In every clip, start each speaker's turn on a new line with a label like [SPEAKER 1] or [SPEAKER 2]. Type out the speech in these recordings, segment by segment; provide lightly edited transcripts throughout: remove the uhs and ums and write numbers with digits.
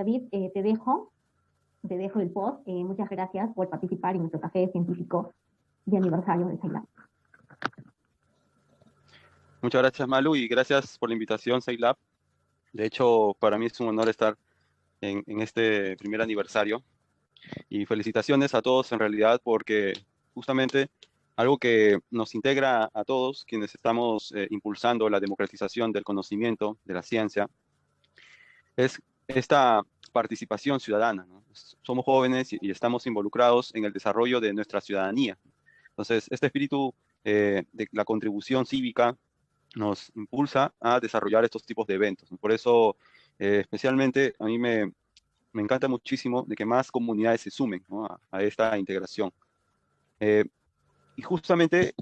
[SPEAKER 1] David, te dejo el post. Muchas gracias por participar en nuestro café científico de aniversario del SciLab.
[SPEAKER 2] Muchas gracias, Malu, y gracias por la invitación, SciLab. De hecho, para mí es un honor estar en este primer aniversario. Y felicitaciones a todos, en realidad, porque justamente algo que nos integra a todos quienes estamos impulsando la democratización del conocimiento, de la ciencia, es esta participación ciudadana, ¿no? Somos jóvenes y estamos involucrados en el desarrollo de nuestra ciudadanía. Entonces, este espíritu de la contribución cívica nos impulsa a desarrollar estos tipos de eventos. Por eso, especialmente, a mí me encanta muchísimo de que más comunidades se sumen, ¿no? a esta integración. Y justamente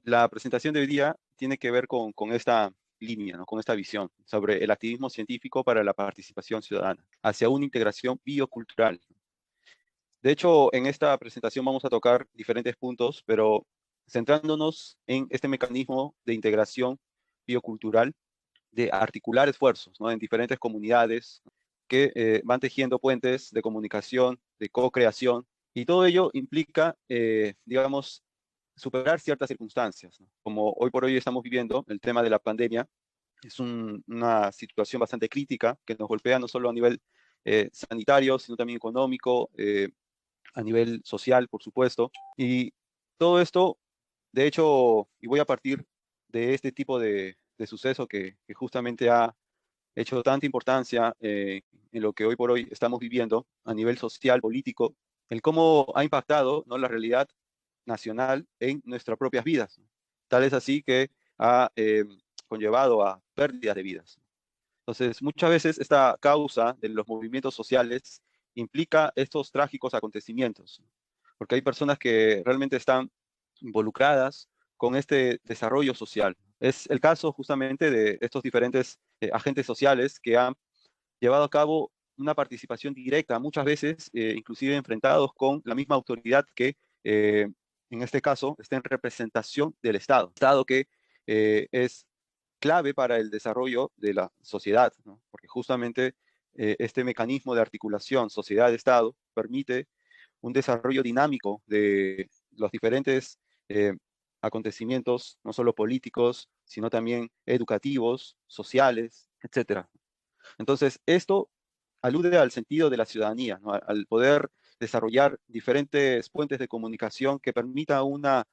[SPEAKER 2] la presentación de hoy día tiene que ver con esta línea, ¿no? Con esta visión sobre el activismo científico para la participación ciudadana, hacia una integración biocultural. De hecho, en esta presentación vamos a tocar diferentes puntos, pero centrándonos en este mecanismo de integración biocultural, de articular esfuerzos, ¿no? En diferentes comunidades que van tejiendo puentes de comunicación, de co-creación, y todo ello implica, digamos, superar ciertas circunstancias, ¿no? Como hoy por hoy estamos viviendo, el tema de la pandemia es una situación bastante crítica que nos golpea no solo a nivel sanitario, sino también económico, a nivel social, por supuesto. Y todo esto, de hecho, y voy a partir de este tipo de suceso que justamente ha hecho tanta importancia en lo que hoy por hoy estamos viviendo a nivel social, político, el cómo ha impactado, ¿no?, la realidad nacional en nuestras propias vidas. Tal es así que ha conllevado a pérdidas de vidas. Entonces, muchas veces esta causa de los movimientos sociales implica estos trágicos acontecimientos, porque hay personas que realmente están involucradas con este desarrollo social. Es el caso justamente de estos diferentes agentes sociales que han llevado a cabo una participación directa, muchas veces inclusive enfrentados con la misma autoridad que en este caso está en representación del Estado. Estado que es clave para el desarrollo de la sociedad, ¿no? Porque justamente este mecanismo de articulación sociedad-Estado permite un desarrollo dinámico de los diferentes eh, acontecimientos, no solo políticos, sino también educativos, sociales, etcétera. Entonces, esto alude al sentido de la ciudadanía, ¿no? Al poder desarrollar diferentes puentes de comunicación que permita una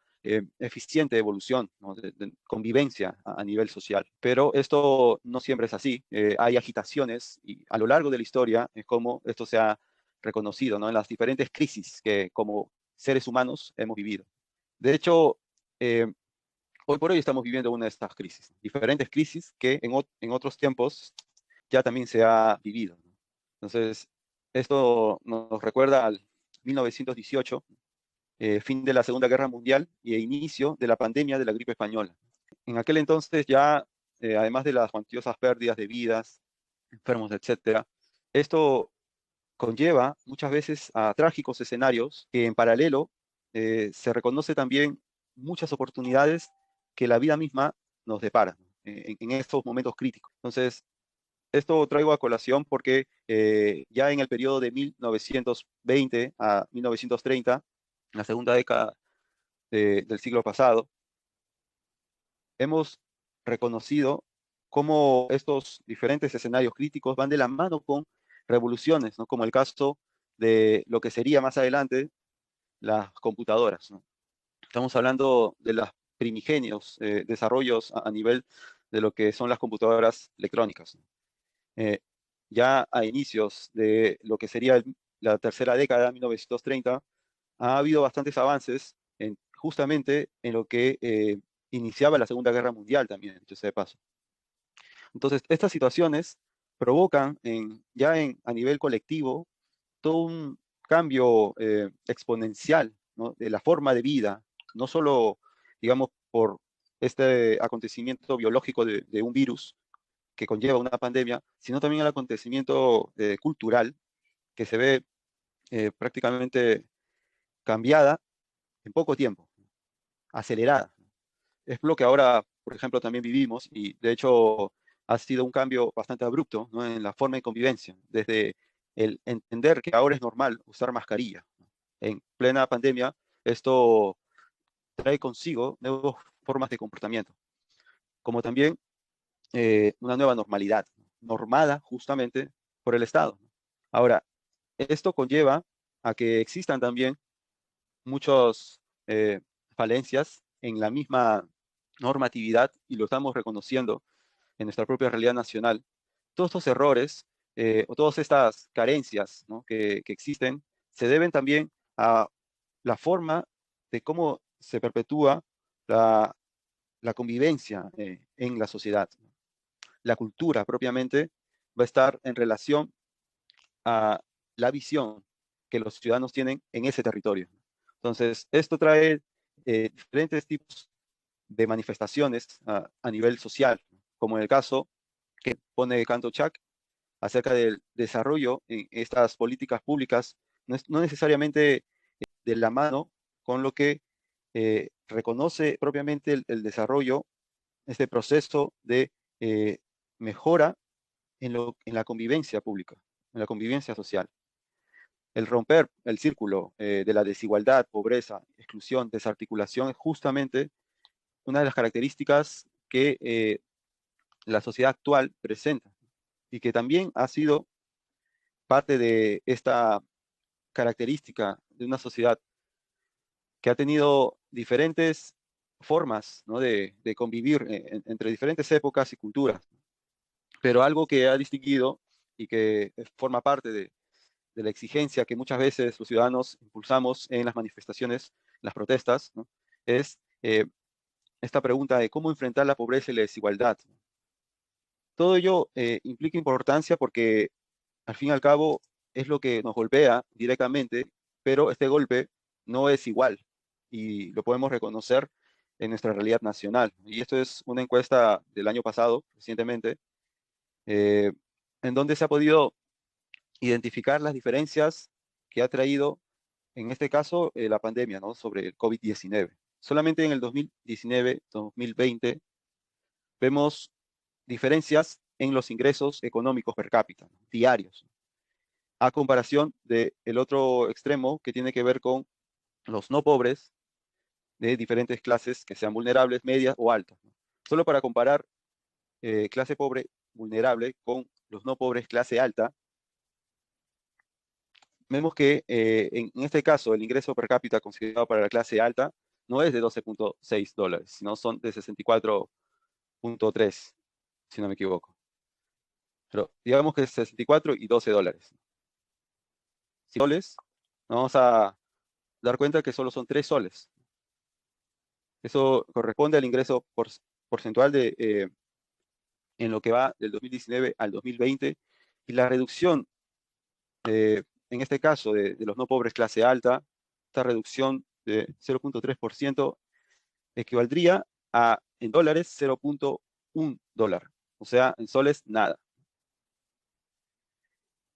[SPEAKER 2] eficiente evolución, ¿no?, de convivencia a nivel social. Pero esto no siempre es así. Hay agitaciones y a lo largo de la historia es como esto se ha reconocido, ¿no?, en las diferentes crisis que como seres humanos hemos vivido. De hecho, hoy por hoy estamos viviendo una de estas crisis, diferentes crisis que en otros tiempos ya también se ha vivido, ¿no? Entonces, esto nos recuerda al 1918, fin de la Segunda Guerra Mundial y inicio de la pandemia de la gripe española. En aquel entonces ya, además de las cuantiosas pérdidas de vidas, enfermos, etcétera, esto conlleva muchas veces a trágicos escenarios que en paralelo se reconoce también muchas oportunidades que la vida misma nos depara, ¿no?, en estos momentos críticos. Entonces, esto traigo a colación porque ya en el periodo de 1920 a 1930, en la segunda década del siglo pasado, hemos reconocido cómo estos diferentes escenarios críticos van de la mano con revoluciones, ¿no?, como el caso de lo que sería más adelante las computadoras, ¿no? Estamos hablando de los primigenios desarrollos a nivel de lo que son las computadoras electrónicas, ¿no? Eh, ya a inicios de lo que sería la tercera década, 1930, ha habido bastantes avances justamente en lo que iniciaba la Segunda Guerra Mundial también, dicho sea de paso. Entonces, estas situaciones provocan a nivel colectivo todo un cambio exponencial, ¿no?, de la forma de vida, no solo, digamos, por este acontecimiento biológico de un virus que conlleva una pandemia, sino también el acontecimiento cultural que se ve prácticamente cambiada en poco tiempo, acelerada. Es lo que ahora, por ejemplo, también vivimos y de hecho ha sido un cambio bastante abrupto, ¿no?, en la forma de convivencia, desde el entender que ahora es normal usar mascarilla. En plena pandemia, esto trae consigo nuevas formas de comportamiento, como también una nueva normalidad, normada justamente por el Estado. Ahora, esto conlleva a que existan también muchas falencias en la misma normatividad, y lo estamos reconociendo en nuestra propia realidad nacional. Todos estos errores o todas estas carencias, ¿no?, que existen se deben también a la forma de cómo se perpetúa la, la convivencia en la sociedad. La cultura propiamente va a estar en relación a la visión que los ciudadanos tienen en ese territorio. Entonces, esto trae diferentes tipos de manifestaciones a nivel social, como en el caso que pone Canto Chac acerca del desarrollo en estas políticas públicas, no necesariamente de la mano con lo que reconoce propiamente el desarrollo, este proceso de mejora en la convivencia pública, en la convivencia social. El romper el círculo de la desigualdad, pobreza, exclusión, desarticulación es justamente una de las características que la sociedad actual presenta, y que también ha sido parte de esta característica de una sociedad que ha tenido diferentes formas, ¿no?, de convivir entre diferentes épocas y culturas, pero algo que ha distinguido y que forma parte de la exigencia que muchas veces los ciudadanos impulsamos en las manifestaciones, las protestas, ¿no?, es esta pregunta de cómo enfrentar la pobreza y la desigualdad. Todo ello implica importancia porque, al fin y al cabo, es lo que nos golpea directamente, pero este golpe no es igual y lo podemos reconocer en nuestra realidad nacional. Y esto es una encuesta del año pasado, recientemente, eh, en donde se ha podido identificar las diferencias que ha traído, en este caso, la pandemia, ¿no?, sobre el COVID-19. Solamente en el 2019-2020 vemos diferencias en los ingresos económicos per cápita, ¿no?, diarios, a comparación del otro extremo que tiene que ver con los no pobres de diferentes clases que sean vulnerables, medias o altas, ¿no? Solo para comparar clase pobre vulnerable con los no pobres clase alta, vemos que en este caso el ingreso per cápita considerado para la clase alta no es de $12.6, sino son de 64.3, si no me equivoco. Pero digamos que es 64 y $12. Soles, nos vamos a dar cuenta que solo son 3 soles. Eso corresponde al ingreso porcentual en lo que va del 2019 al 2020, y la reducción, en este caso, de los no pobres clase alta, esta reducción de 0.3% equivaldría a, en dólares, $0.1. O sea, en soles, nada.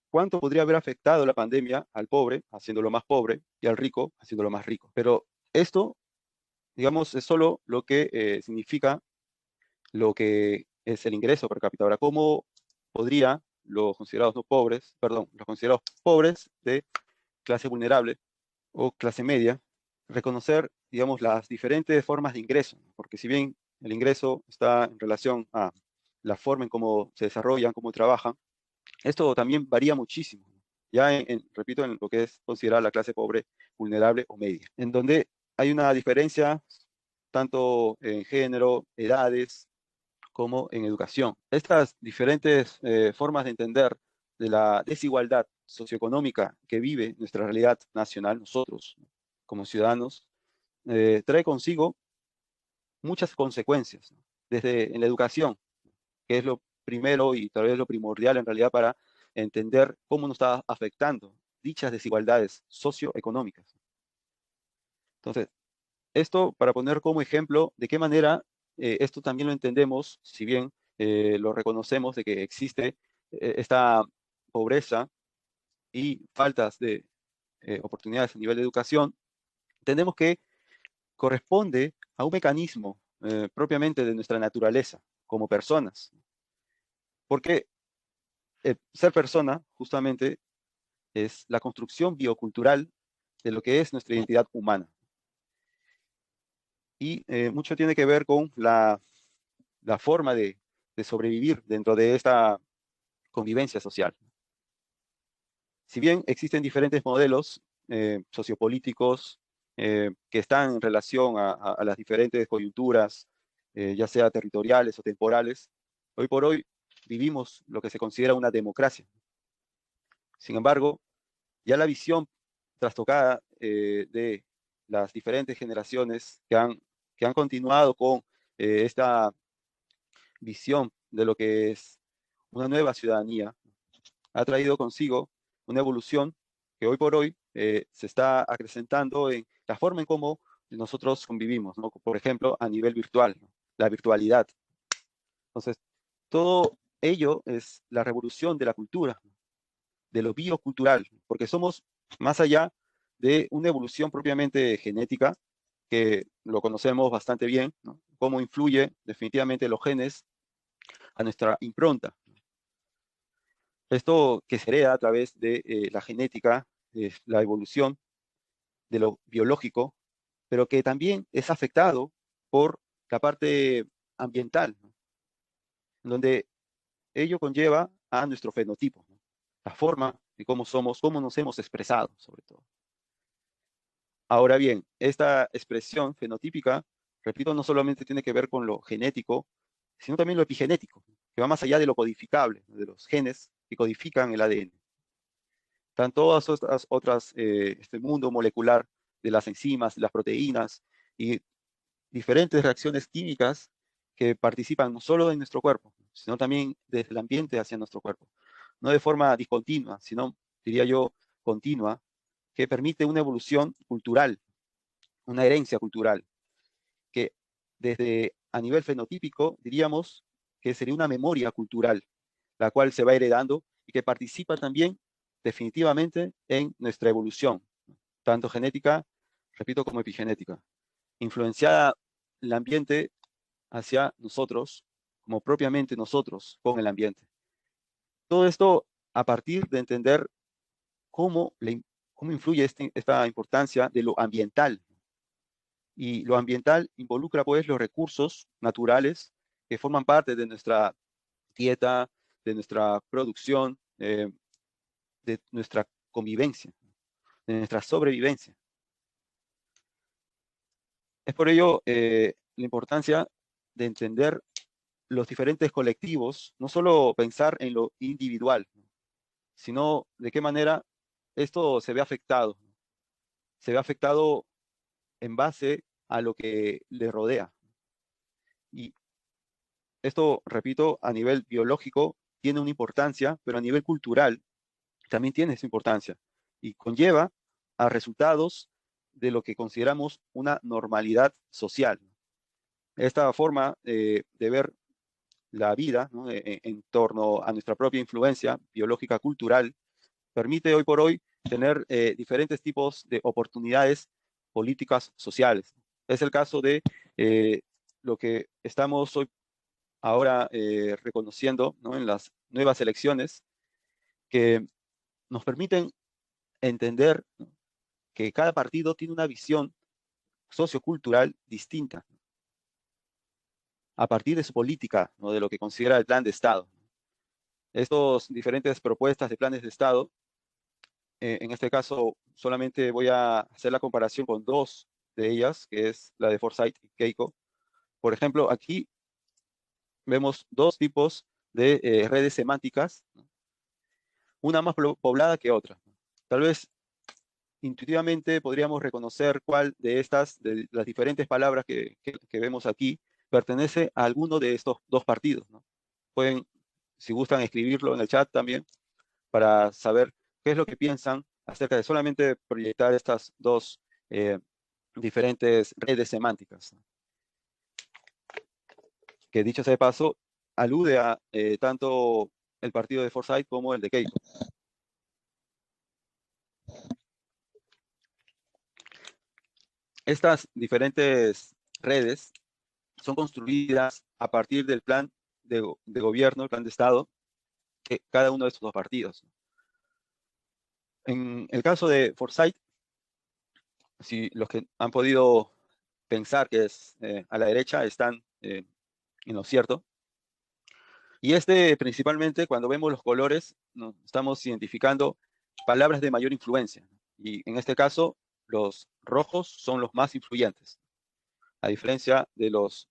[SPEAKER 2] ¿Cuánto podría haber afectado la pandemia al pobre, haciéndolo más pobre, y al rico, haciéndolo más rico? Pero esto, digamos, es solo lo que significa lo que es el ingreso per cápita. Ahora, ¿cómo podría los considerados no pobres, perdón, los considerados pobres de clase vulnerable o clase media, reconocer, digamos, las diferentes formas de ingreso? Porque si bien el ingreso está en relación a la forma en cómo se desarrollan, cómo trabajan, esto también varía muchísimo, ya repito, en lo que es considerada la clase pobre, vulnerable o media, en donde hay una diferencia tanto en género, edades, como en educación. Estas diferentes formas de entender de la desigualdad socioeconómica que vive nuestra realidad nacional, nosotros como ciudadanos, trae consigo muchas consecuencias, ¿no?, desde en la educación, que es lo primero y tal vez lo primordial en realidad para entender cómo nos está afectando dichas desigualdades socioeconómicas. Entonces, esto para poner como ejemplo de qué manera esto también lo entendemos, si bien lo reconocemos de que existe esta pobreza y faltas de oportunidades a nivel de educación, entendemos que corresponde a un mecanismo propiamente de nuestra naturaleza como personas, Porque ser persona, justamente, es la construcción biocultural de lo que es nuestra identidad humana. Y mucho tiene que ver con la forma de sobrevivir dentro de esta convivencia social. Si bien existen diferentes modelos sociopolíticos que están en relación a las diferentes coyunturas, ya sea territoriales o temporales, hoy por hoy vivimos lo que se considera una democracia. Sin embargo, ya la visión trastocada de las diferentes generaciones que han continuado con esta visión de lo que es una nueva ciudadanía, ha traído consigo una evolución que hoy por hoy se está acrecentando en la forma en cómo nosotros convivimos, ¿no? Por ejemplo, a nivel virtual, ¿no? La virtualidad. Entonces, todo ello es la revolución de la cultura, de lo biocultural, porque somos más allá de una evolución propiamente genética, que lo conocemos bastante bien, ¿no? Cómo influye definitivamente los genes a nuestra impronta. Esto que se hereda a través de la genética, la evolución de lo biológico, pero que también es afectado por la parte ambiental, ¿no? Donde ello conlleva a nuestro fenotipo, ¿no? La forma de cómo somos, cómo nos hemos expresado, sobre todo. Ahora bien, esta expresión fenotípica, repito, no solamente tiene que ver con lo genético, sino también lo epigenético, que va más allá de lo codificable, de los genes que codifican el ADN. Están todas estas otras, este mundo molecular de las enzimas, las proteínas y diferentes reacciones químicas que participan no solo en nuestro cuerpo, sino también desde el ambiente hacia nuestro cuerpo. No de forma discontinua, sino, diría yo, continua, que permite una evolución cultural, una herencia cultural, que desde a nivel fenotípico diríamos que sería una memoria cultural, la cual se va heredando y que participa también definitivamente en nuestra evolución, tanto genética, repito, como epigenética, influenciada el ambiente hacia nosotros, como propiamente nosotros con el ambiente. Todo esto a partir de entender cómo, cómo influye esta importancia de lo ambiental. Y lo ambiental involucra pues los recursos naturales que forman parte de nuestra dieta, de nuestra producción, de nuestra convivencia, de nuestra sobrevivencia. Es por ello la importancia de entender los diferentes colectivos, no solo pensar en lo individual, sino de qué manera esto se ve afectado. Se ve afectado en base a lo que le rodea. Y esto, repito, a nivel biológico tiene una importancia, pero a nivel cultural también tiene esa importancia y conlleva a resultados de lo que consideramos una normalidad social. Esta forma de ver la vida, ¿no? En torno a nuestra propia influencia biológica cultural permite hoy por hoy tener diferentes tipos de oportunidades políticas sociales. Es el caso de lo que estamos hoy ahora reconociendo, ¿no? En las nuevas elecciones que nos permiten entender, ¿no? Que cada partido tiene una visión sociocultural distinta a partir de su política, ¿no? De lo que considera el plan de Estado. Estas diferentes propuestas de planes de Estado, en este caso solamente voy a hacer la comparación con dos de ellas, que es la de Forsyth y Keiko. Por ejemplo, aquí vemos dos tipos de redes semánticas, ¿no? Una más poblada que otra. Tal vez intuitivamente podríamos reconocer cuál de estas, de las diferentes palabras que vemos aquí, pertenece a alguno de estos dos partidos, ¿no? Pueden, si gustan, escribirlo en el chat también para saber qué es lo que piensan acerca de solamente proyectar estas dos diferentes redes semánticas, ¿no? Que dicho sea de paso, alude a tanto el partido de Forsyth como el de Keiko. Estas diferentes redes son construidas a partir del plan de gobierno, el plan de Estado, cada uno de estos dos partidos. En el caso de Forsyth, si los que han podido pensar que es a la derecha están en lo cierto. Y principalmente, cuando vemos los colores, ¿no?, estamos identificando palabras de mayor influencia. Y en este caso, los rojos son los más influyentes, a diferencia de los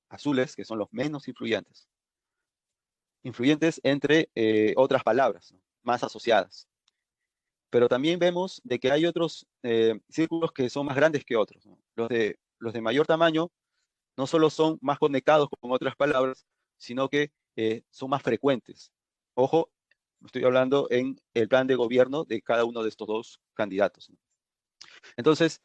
[SPEAKER 2] azules, que son los menos influyentes. Influyentes entre otras palabras, ¿no?, más asociadas. Pero también vemos de que hay otros círculos que son más grandes que otros, ¿no? Los de mayor tamaño no solo son más conectados con otras palabras, sino que son más frecuentes. Ojo, estoy hablando en el plan de gobierno de cada uno de estos dos candidatos, ¿no? Entonces,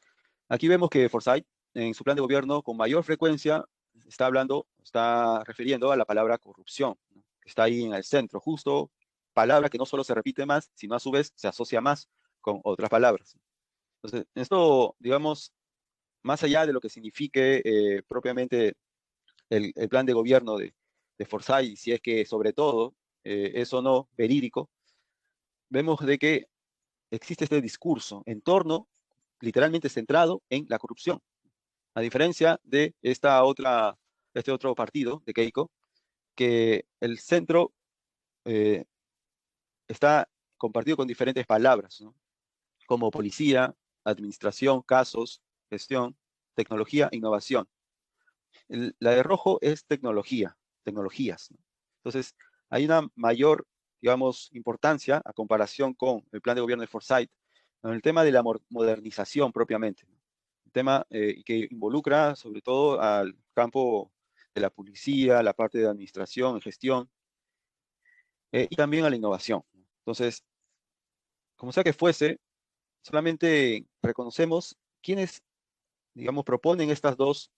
[SPEAKER 2] aquí vemos que Forsyth, en su plan de gobierno, con mayor frecuencia, está refiriendo a la palabra corrupción, ¿no?, que está ahí en el centro, justo, palabra que no solo se repite más, sino a su vez se asocia más con otras palabras. Entonces, esto, digamos, más allá de lo que signifique propiamente el plan de gobierno de Forsyth, si es que sobre todo es o no verídico, vemos de que existe este discurso en torno, literalmente centrado en la corrupción, a diferencia de este otro partido de Keiko, que el centro eh, está compartido con diferentes palabras, ¿no?, como policía, administración, casos, gestión, tecnología, innovación. La de rojo es tecnologías, ¿no? Entonces, hay una mayor, digamos, importancia a comparación con el plan de gobierno de Forsyth en el tema de la modernización propiamente, ¿no? El tema que involucra sobre todo al campo de la policía, la parte de administración, gestión, y también a la innovación. Entonces, como sea que fuese, solamente reconocemos quienes, digamos, proponen estas dos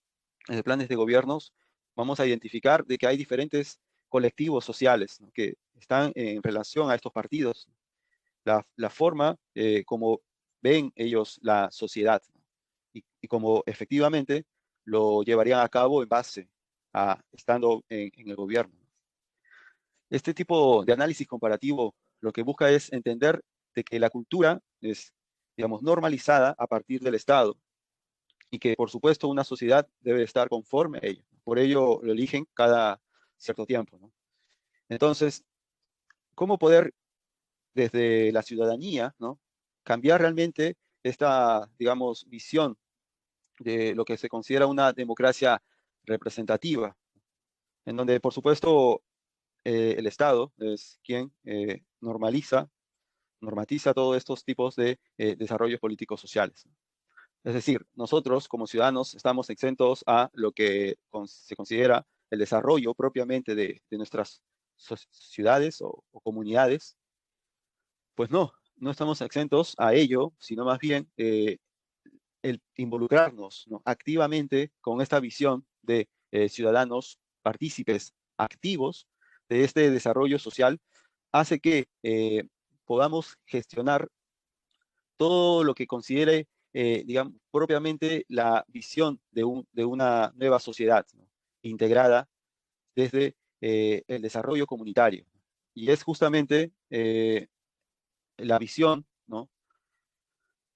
[SPEAKER 2] planes de gobiernos. Vamos a identificar de que hay diferentes colectivos sociales, ¿no?, que están en relación a estos partidos, la forma como ven ellos la sociedad, ¿no?, y como efectivamente lo llevarían a cabo en base a estando en el gobierno. Este tipo de análisis comparativo lo que busca es entender de que la cultura es, digamos, normalizada a partir del Estado, y que, por supuesto, una sociedad debe estar conforme a ello. Por ello lo eligen cada cierto tiempo, ¿no? Entonces, ¿cómo poder, desde la ciudadanía, ¿no?, cambiar realmente esta, digamos, visión de lo que se considera una democracia representativa, en donde, por supuesto, el Estado es quien normatiza todos estos tipos de desarrollos políticos sociales? Es decir, nosotros como ciudadanos estamos exentos a lo que se considera el desarrollo propiamente de nuestras ciudades o comunidades. Pues no estamos exentos a ello, sino más bien el involucrarnos, ¿no?, activamente con esta visión de ciudadanos partícipes activos de este desarrollo social, hace que podamos gestionar todo lo que considere, digamos, propiamente la visión de una nueva sociedad, ¿no?, integrada desde el desarrollo comunitario. Y es justamente la visión, ¿no?,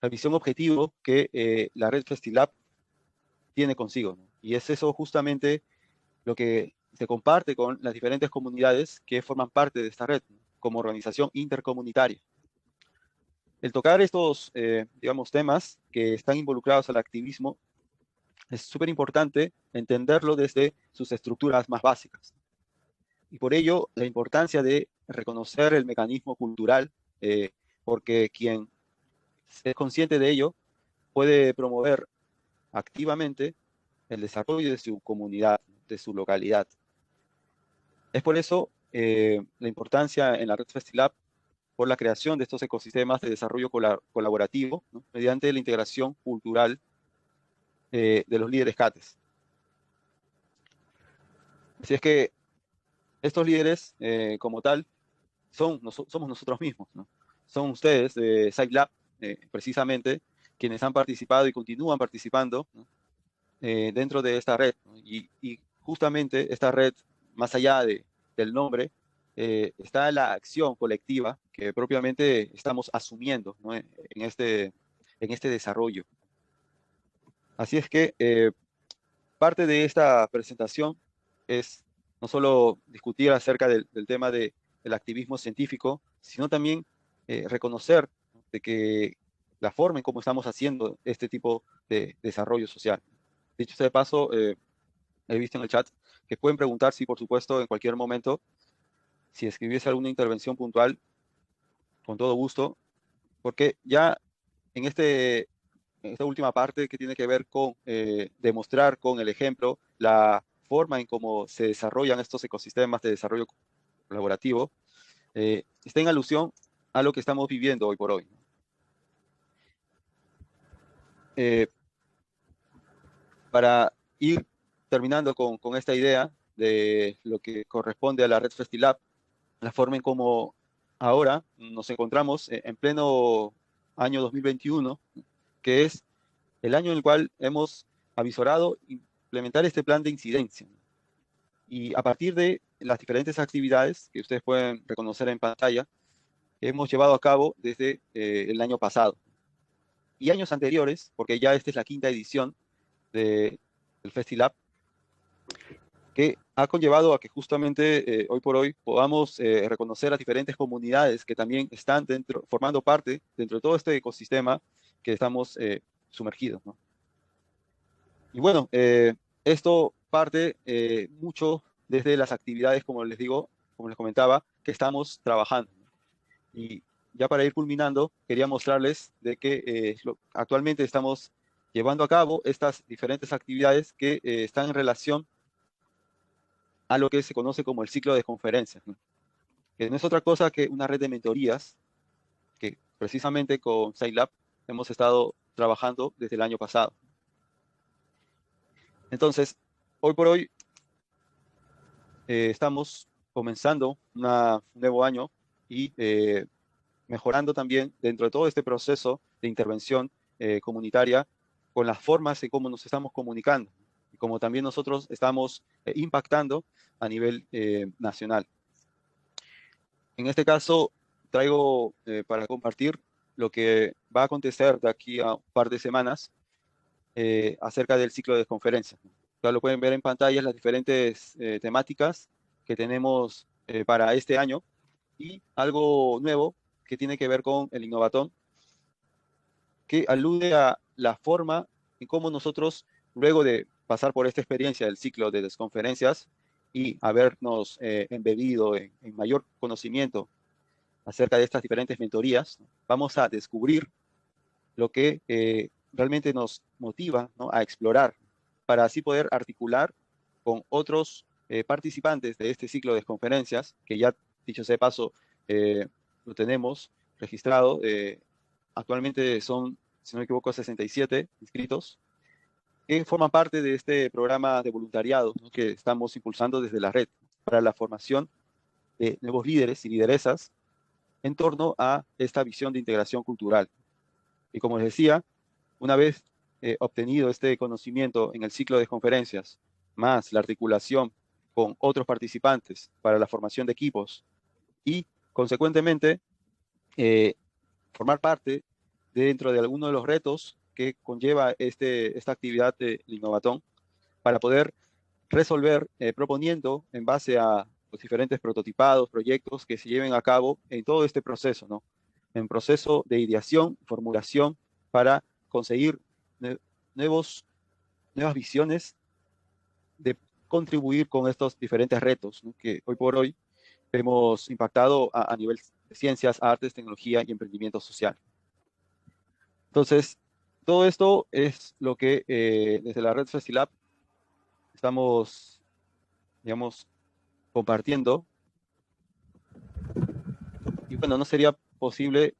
[SPEAKER 2] la visión objetivo que la red FestiLab tiene consigo, ¿no? Y es eso justamente lo que se comparte con las diferentes comunidades que forman parte de esta red, ¿no?, como organización intercomunitaria. El tocar estos, digamos, temas que están involucrados al activismo es súper importante entenderlo desde sus estructuras más básicas. Y por ello, la importancia de reconocer el mecanismo cultural, porque quien es consciente de ello puede promover activamente el desarrollo de su comunidad, de su localidad. Es por eso la importancia en la red FestiLab por la creación de estos ecosistemas de desarrollo colaborativo, ¿no?, mediante la integración cultural de los líderes CATES. Así es que estos líderes, como tal, somos nosotros mismos, ¿no? Son ustedes de SciLab, precisamente, quienes han participado y continúan participando, ¿no?, dentro de esta red, ¿no? Y justamente esta red, más allá del nombre, está la acción colectiva que propiamente estamos asumiendo, ¿no? En este desarrollo. Así es que parte de esta presentación es no solo discutir acerca del tema del activismo científico, sino también reconocer de que la forma en cómo estamos haciendo este tipo de desarrollo social. Dicho sea de paso, he visto en el chat que pueden preguntar, sí, por supuesto, en cualquier momento, si escribiese alguna intervención puntual, con todo gusto, porque ya en esta última parte que tiene que ver con demostrar con el ejemplo la forma en cómo se desarrollan estos ecosistemas de desarrollo colaborativo, está en alusión a lo que estamos viviendo hoy por hoy. Para ir terminando con esta idea de lo que corresponde a la red FestiLab, la forma en cómo ahora nos encontramos en pleno año 2021, que es el año en el cual hemos avisorado implementar este plan de incidencia. Y a partir de las diferentes actividades que ustedes pueden reconocer en pantalla, hemos llevado a cabo desde el año pasado. Y años anteriores, porque ya esta es la quinta edición del FestiLab, que ha conllevado a que justamente hoy por hoy podamos reconocer las diferentes comunidades que también están formando parte dentro de todo este ecosistema que estamos sumergidos, ¿no? Y bueno, esto parte mucho desde las actividades, como les digo, como les comentaba, que estamos trabajando. Y ya para ir culminando, quería mostrarles de que actualmente estamos llevando a cabo estas diferentes actividades que están en relación a lo que se conoce como el ciclo de conferencias, ¿no? Que no es otra cosa que una red de mentorías que precisamente con Scilab hemos estado trabajando desde el año pasado. Entonces, hoy por hoy estamos comenzando un nuevo año y mejorando también dentro de todo este proceso de intervención comunitaria con las formas en cómo nos estamos comunicando y como también nosotros estamos impactando a nivel nacional. En este caso, traigo para compartir lo que va a acontecer de aquí a un par de semanas acerca del ciclo de conferencias. Ya lo pueden ver en pantalla las diferentes temáticas que tenemos para este año y algo nuevo que tiene que ver con el Innovatón, que alude a la forma en cómo nosotros, luego de pasar por esta experiencia del ciclo de conferencias y habernos embebido en mayor conocimiento acerca de estas diferentes mentorías, vamos a descubrir lo que realmente nos motiva, ¿no?, a explorar, para así poder articular con otros participantes de este ciclo de conferencias, que ya, dicho sea de paso, lo tenemos registrado. Actualmente son, si no me equivoco, 67 inscritos, que forman parte de este programa de voluntariado, ¿no?, que estamos impulsando desde la red para la formación de nuevos líderes y lideresas en torno a esta visión de integración cultural. Y como les decía, una vez obtenido este conocimiento en el ciclo de conferencias, más la articulación con otros participantes para la formación de equipos y, consecuentemente, formar parte dentro de alguno de los retos que conlleva esta actividad de Innovatón, para poder resolver proponiendo en base a los diferentes prototipados, proyectos que se lleven a cabo en todo este proceso, ¿no? En proceso de ideación, formulación, para conseguir nuevas visiones de contribuir con estos diferentes retos, ¿no?, que hoy por hoy hemos impactado a nivel de ciencias, artes, tecnología y emprendimiento social. Entonces, todo esto es lo que desde la red FestiLab estamos, digamos, compartiendo. Y bueno, no sería posible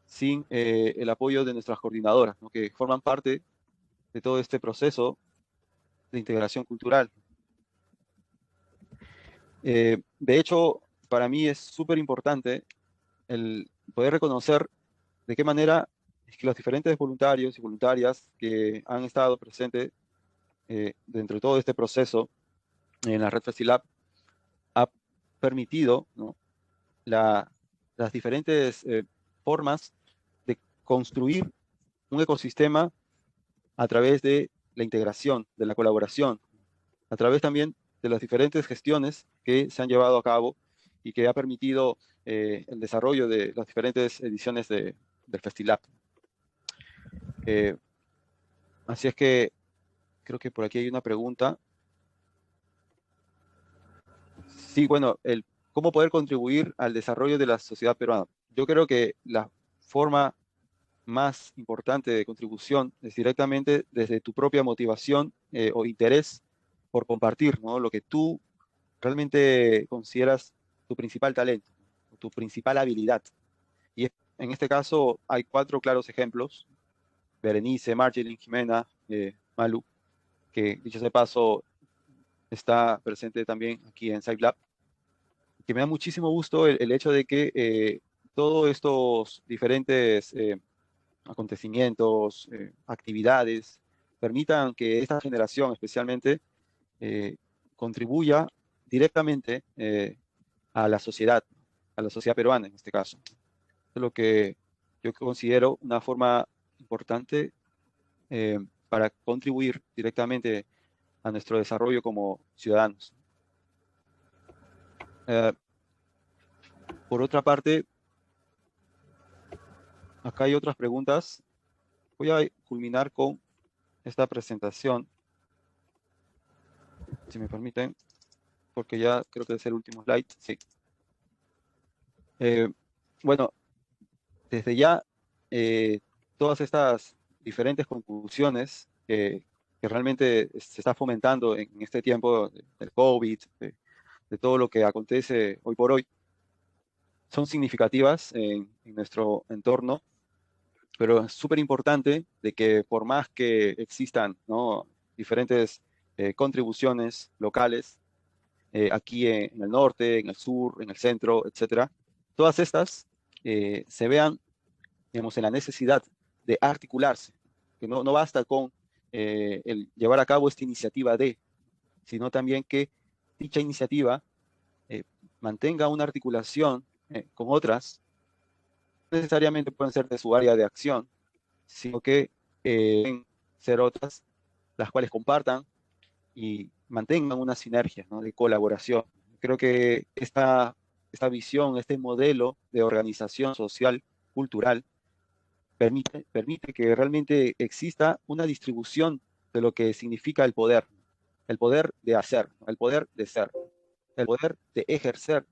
[SPEAKER 2] sin el apoyo de nuestras coordinadoras, ¿no?, que forman parte de todo este proceso de integración cultural. De hecho, para mí es súper importante el poder reconocer de qué manera es que los diferentes voluntarios y voluntarias que han estado presentes dentro de todo este proceso en la red FestiLab permitido, ¿no?, las diferentes formas de construir un ecosistema a través de la integración, de la colaboración, a través también de las diferentes gestiones que se han llevado a cabo y que ha permitido el desarrollo de las diferentes ediciones del Festilab. Así es que creo que por aquí hay una pregunta. Sí, bueno, ¿cómo poder contribuir al desarrollo de la sociedad peruana? Yo creo que la forma más importante de contribución es directamente desde tu propia motivación o interés por compartir, ¿no?, lo que tú realmente consideras tu principal talento, tu principal habilidad. Y en este caso hay 4 claros ejemplos: Berenice, Marjorie, Jimena, Malu, que dicho sea de paso está presente también aquí en SciLab, que me da muchísimo gusto el hecho de que todos estos diferentes acontecimientos, actividades, permitan que esta generación especialmente contribuya directamente a la sociedad peruana en este caso. Es lo que yo considero una forma importante para contribuir directamente a nuestro desarrollo como ciudadanos. Por otra parte, acá hay otras preguntas. Voy a culminar con esta presentación, si me permiten, porque ya creo que es el último slide. Sí. Bueno, desde ya, todas estas diferentes conclusiones que realmente se está fomentando en este tiempo del COVID, de todo lo que acontece hoy por hoy, son significativas en nuestro entorno, pero es súper importante de que por más que existan, ¿no?, diferentes contribuciones locales, aquí en el norte, en el sur, en el centro, etcétera, todas estas se vean, digamos, en la necesidad de articularse, que no basta con el llevar a cabo esta iniciativa sino también que dicha iniciativa mantenga una articulación con otras, no necesariamente pueden ser de su área de acción, sino que pueden ser otras las cuales compartan y mantengan una sinergia, ¿no?, de colaboración. Creo que esta visión, este modelo de organización social, cultural, permite que realmente exista una distribución de lo que significa el poder de hacer, el poder de ser, el poder de ejercer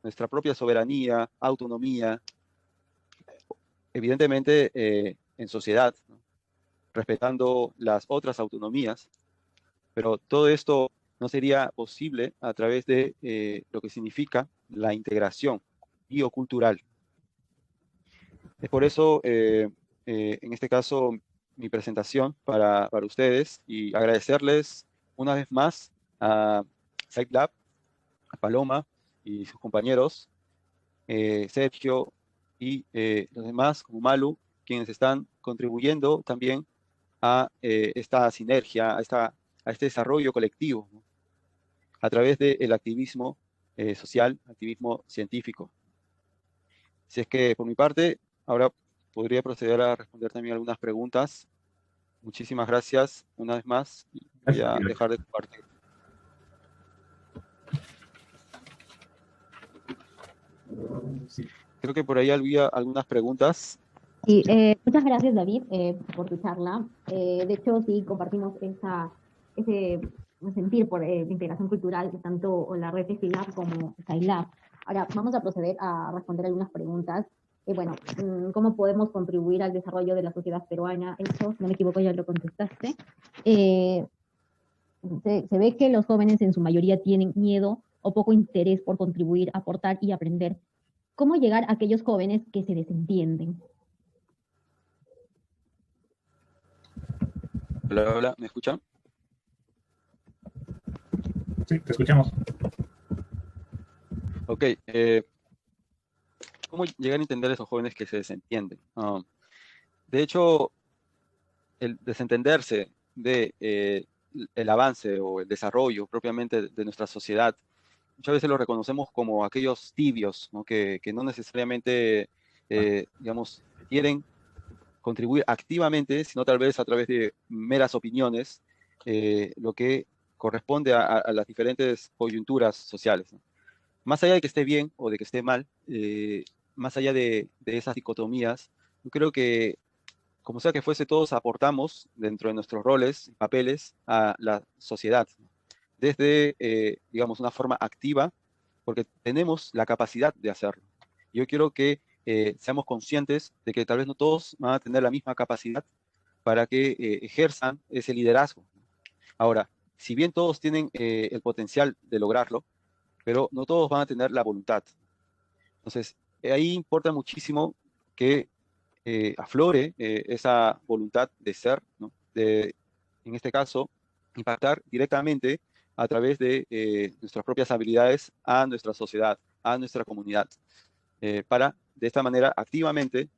[SPEAKER 2] nuestra propia soberanía, autonomía, evidentemente en sociedad, ¿no?, respetando las otras autonomías, pero todo esto no sería posible a través de lo que significa la integración biocultural. Es por eso, en este caso, mi presentación para ustedes, y agradecerles una vez más a SciLab, a Paloma y sus compañeros, Sergio y los demás, como Malu, quienes están contribuyendo también a esta sinergia, a este desarrollo colectivo, ¿no?, a través del activismo social, activismo científico. Si es que, por mi parte, ahora podría proceder a responder también algunas preguntas. Muchísimas gracias una vez más y voy a dejar de compartir. Creo que por ahí había algunas preguntas.
[SPEAKER 1] Sí, muchas gracias, David, por tu charla. De hecho, sí, compartimos ese sentir por la integración cultural de tanto la red de FILAB como SciLab. Ahora, vamos a proceder a responder algunas preguntas. Bueno, ¿cómo podemos contribuir al desarrollo de la sociedad peruana? Eso, si no me equivoco, ya lo contestaste. Se ve que los jóvenes en su mayoría tienen miedo o poco interés por contribuir, aportar y aprender. ¿Cómo llegar a aquellos jóvenes que se desentienden?
[SPEAKER 2] Hola, hola, ¿me escuchan?
[SPEAKER 3] Sí, te escuchamos.
[SPEAKER 2] Ok. ¿Cómo llegar a entender a esos jóvenes que se desentienden? De hecho, el desentenderse de el avance o el desarrollo propiamente de nuestra sociedad muchas veces los reconocemos como aquellos tibios, ¿no? Que no necesariamente, digamos, quieren contribuir activamente, sino tal vez a través de meras opiniones, lo que corresponde a las diferentes coyunturas sociales, ¿no? Más allá de que esté bien o de que esté mal, más allá de esas dicotomías, yo creo que, como sea que fuese, todos aportamos dentro de nuestros roles y papeles a la sociedad, ¿no? Desde, digamos, una forma activa, porque tenemos la capacidad de hacerlo. Yo quiero que seamos conscientes de que tal vez no todos van a tener la misma capacidad para que ejerzan ese liderazgo. Ahora, si bien todos tienen el potencial de lograrlo, pero no todos van a tener la voluntad. Entonces, ahí importa muchísimo que aflore esa voluntad de ser, ¿no? De, en este caso, impactar directamente a través de nuestras propias habilidades a nuestra sociedad, a nuestra comunidad, para de esta manera activamente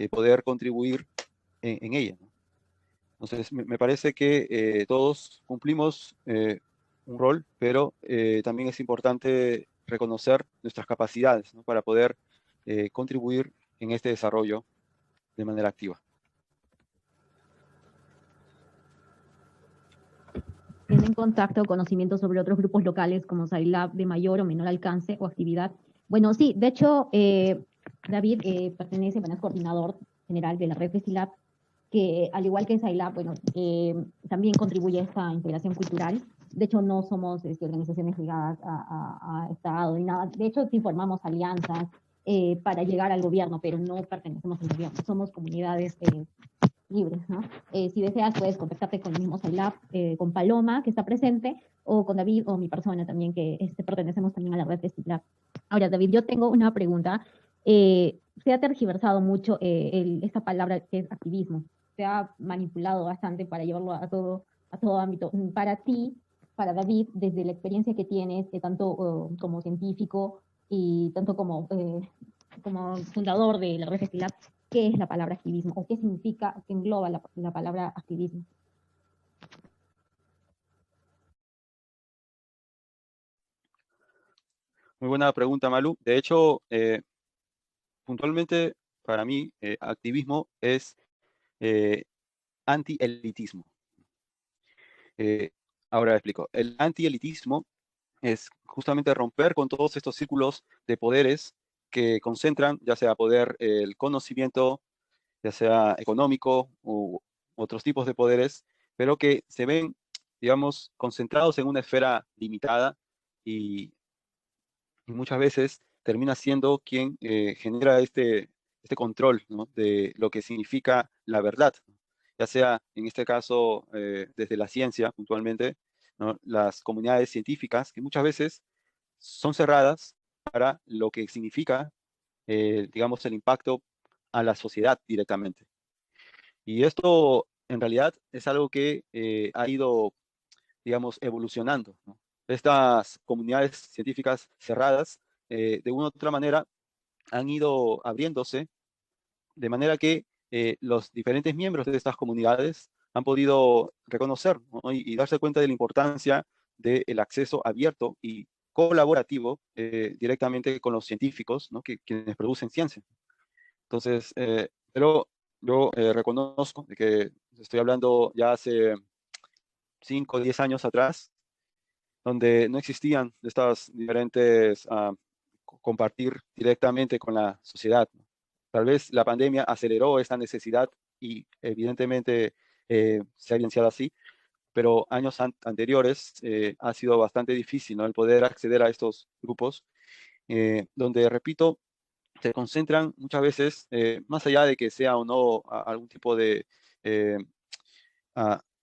[SPEAKER 2] poder contribuir en ella, ¿no? Entonces, me parece que todos cumplimos un rol, pero también es importante reconocer nuestras capacidades, ¿no? Para poder contribuir en este desarrollo de manera activa.
[SPEAKER 1] ¿Tienen contacto o conocimiento sobre otros grupos locales como Sailab de mayor o menor alcance o actividad? Bueno, sí, de hecho, David pertenece, bueno, es coordinador general de la red de Silab, que al igual que Sailab, bueno, también contribuye a esta integración cultural. De hecho, no somos organizaciones ligadas a Estado ni nada. De hecho, sí formamos alianzas para llegar al gobierno, pero no pertenecemos al gobierno. Somos comunidades libres, ¿no? Si deseas, puedes contactarte con el mismo Sailab, con Paloma, que está presente, o con David, o mi persona también, que pertenecemos también a la red de Sailab. Ahora, David, yo tengo una pregunta. Se ha tergiversado mucho esta palabra que es activismo. Se ha manipulado bastante para llevarlo a todo ámbito. Para ti, para David, desde la experiencia que tienes, tanto como científico y tanto como fundador de la red de Sailab, ¿qué es la palabra activismo o qué significa, qué engloba la palabra activismo?
[SPEAKER 2] Muy buena pregunta, Malu. De hecho, puntualmente para mí, activismo es anti-elitismo. Ahora explico. El anti-elitismo es justamente romper con todos estos círculos de poderes que concentran, ya sea poder, el conocimiento, ya sea económico u otros tipos de poderes, pero que se ven, digamos, concentrados en una esfera limitada y muchas veces termina siendo quien genera este control, ¿no? De lo que significa la verdad, ya sea en este caso desde la ciencia puntualmente, ¿no? Las comunidades científicas que muchas veces son cerradas para lo que significa, digamos, el impacto a la sociedad directamente. Y esto en realidad es algo que ha ido, digamos, evolucionando, ¿no? Estas comunidades científicas cerradas, de una u otra manera, han ido abriéndose de manera que los diferentes miembros de estas comunidades han podido reconocer, ¿no? y darse cuenta de la importancia del acceso abierto y colaborativo directamente con los científicos, ¿no? Quienes producen ciencia. Entonces, pero yo reconozco de que estoy hablando ya hace 5 o 10 años atrás, donde no existían estas diferentes compartir directamente con la sociedad. Tal vez la pandemia aceleró esta necesidad y evidentemente se ha evidenciado así, pero años anteriores ha sido bastante difícil, ¿no? El poder acceder a estos grupos, donde, repito, se concentran muchas veces, más allá de que sea o no algún tipo de eh,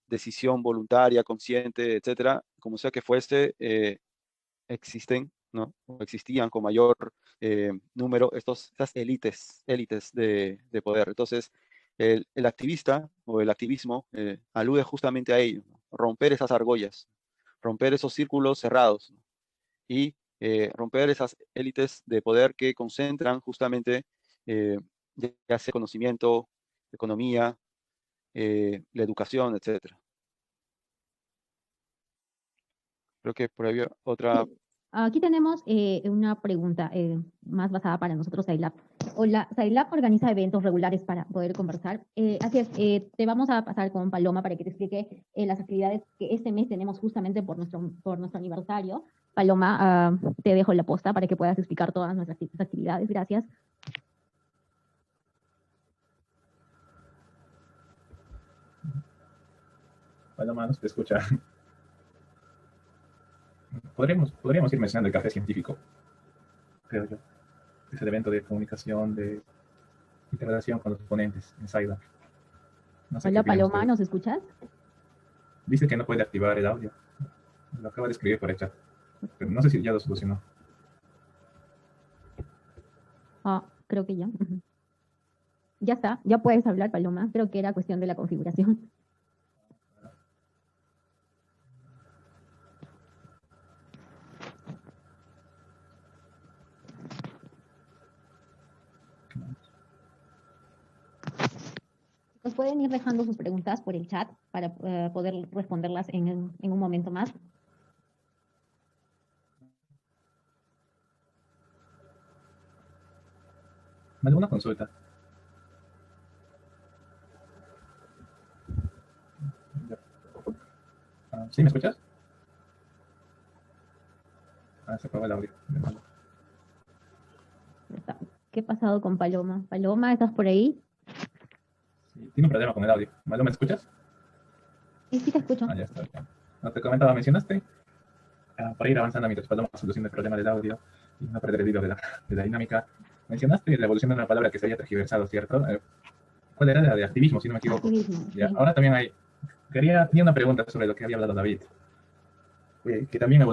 [SPEAKER 2] decisión voluntaria, consciente, etcétera, como sea que fuese, existen, ¿no? O existían con mayor número estas élites de poder. Entonces, el activista o el activismo alude justamente a ello, ¿no? Romper esas argollas, romper esos círculos cerrados, ¿no? Y romper esas élites de poder que concentran justamente ya sea conocimiento, economía, la educación, etcétera. Creo que por ahí había otra
[SPEAKER 1] Sí, Aquí tenemos una pregunta más basada para nosotros, Sailab. Hola, Sailab organiza eventos regulares para poder conversar. Así es, te vamos a pasar con Paloma para que te explique las actividades que este mes tenemos justamente por nuestro aniversario. Paloma, te dejo la posta para que puedas explicar todas nuestras actividades. Gracias.
[SPEAKER 3] Paloma, no se te escucha. Podríamos ir mencionando el café científico, creo yo. Es el evento de comunicación, de integración con los ponentes en SciLab. No sé qué
[SPEAKER 1] Hola,
[SPEAKER 3] opinan
[SPEAKER 1] Paloma,
[SPEAKER 3] ustedes.
[SPEAKER 1] ¿nos escuchas?
[SPEAKER 3] Dice que no puede activar el audio. Lo acaba de escribir por el chat. Pero no sé si ya lo solucionó.
[SPEAKER 1] Creo que ya. Ya está, ya puedes hablar, Paloma. Creo que era cuestión de la configuración. Nos pueden ir dejando sus preguntas por el chat para poder responderlas en un momento más.
[SPEAKER 3] ¿Alguna consulta? ¿Sí me escuchas? Se apagó el audio.
[SPEAKER 1] ¿Qué ha pasado con Paloma? Paloma, ¿estás por ahí?
[SPEAKER 3] Sí, tiene un problema con el audio. ¿Maloma, me escuchas?
[SPEAKER 1] Sí, te escucho.
[SPEAKER 3] Ya está. No te comentaba, mencionaste para ir avanzando mientras Paloma soluciona el problema del audio y no perder el hilo de la dinámica. Mencionaste la evolución de una palabra que se había tergiversado, ¿cierto? ¿Cuál era? La de activismo, si no me equivoco.
[SPEAKER 1] Activismo,
[SPEAKER 3] Ya,
[SPEAKER 1] sí.
[SPEAKER 3] ahora también tenía una pregunta sobre lo que había hablado David, que también ha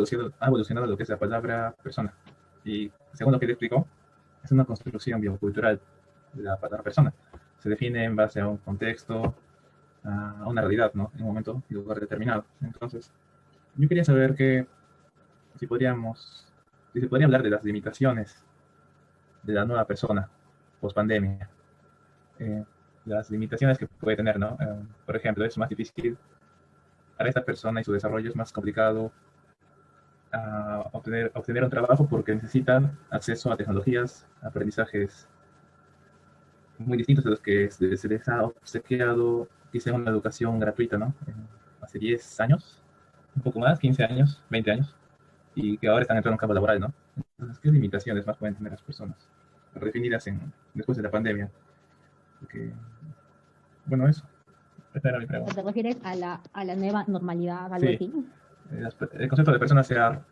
[SPEAKER 3] evolucionado lo que es la palabra persona. Y según lo que él explicó, es una construcción biocultural de la palabra persona. Se define en base a un contexto, a una realidad, ¿no? En un momento y lugar determinado. Entonces, yo quería saber si se podría hablar de las limitaciones de la nueva persona post pandemia. Las limitaciones que puede tener, ¿no? Por ejemplo, es más difícil para esta persona y su desarrollo es más complicado obtener un trabajo porque necesitan acceso a tecnologías, aprendizajes muy distintos a los que se les ha obsequiado quizá una educación gratuita, ¿no? Hace 10 años, un poco más, 15 años, 20 años, y que ahora están entrando en un campo laboral, ¿no? Entonces, ¿qué limitaciones más pueden tener las personas redefinidas después de la pandemia? Porque, bueno, eso. Esta era mi pregunta.
[SPEAKER 1] ¿Te refieres a la nueva normalidad, algo
[SPEAKER 3] Sí,
[SPEAKER 1] así?
[SPEAKER 3] el concepto de persona se ha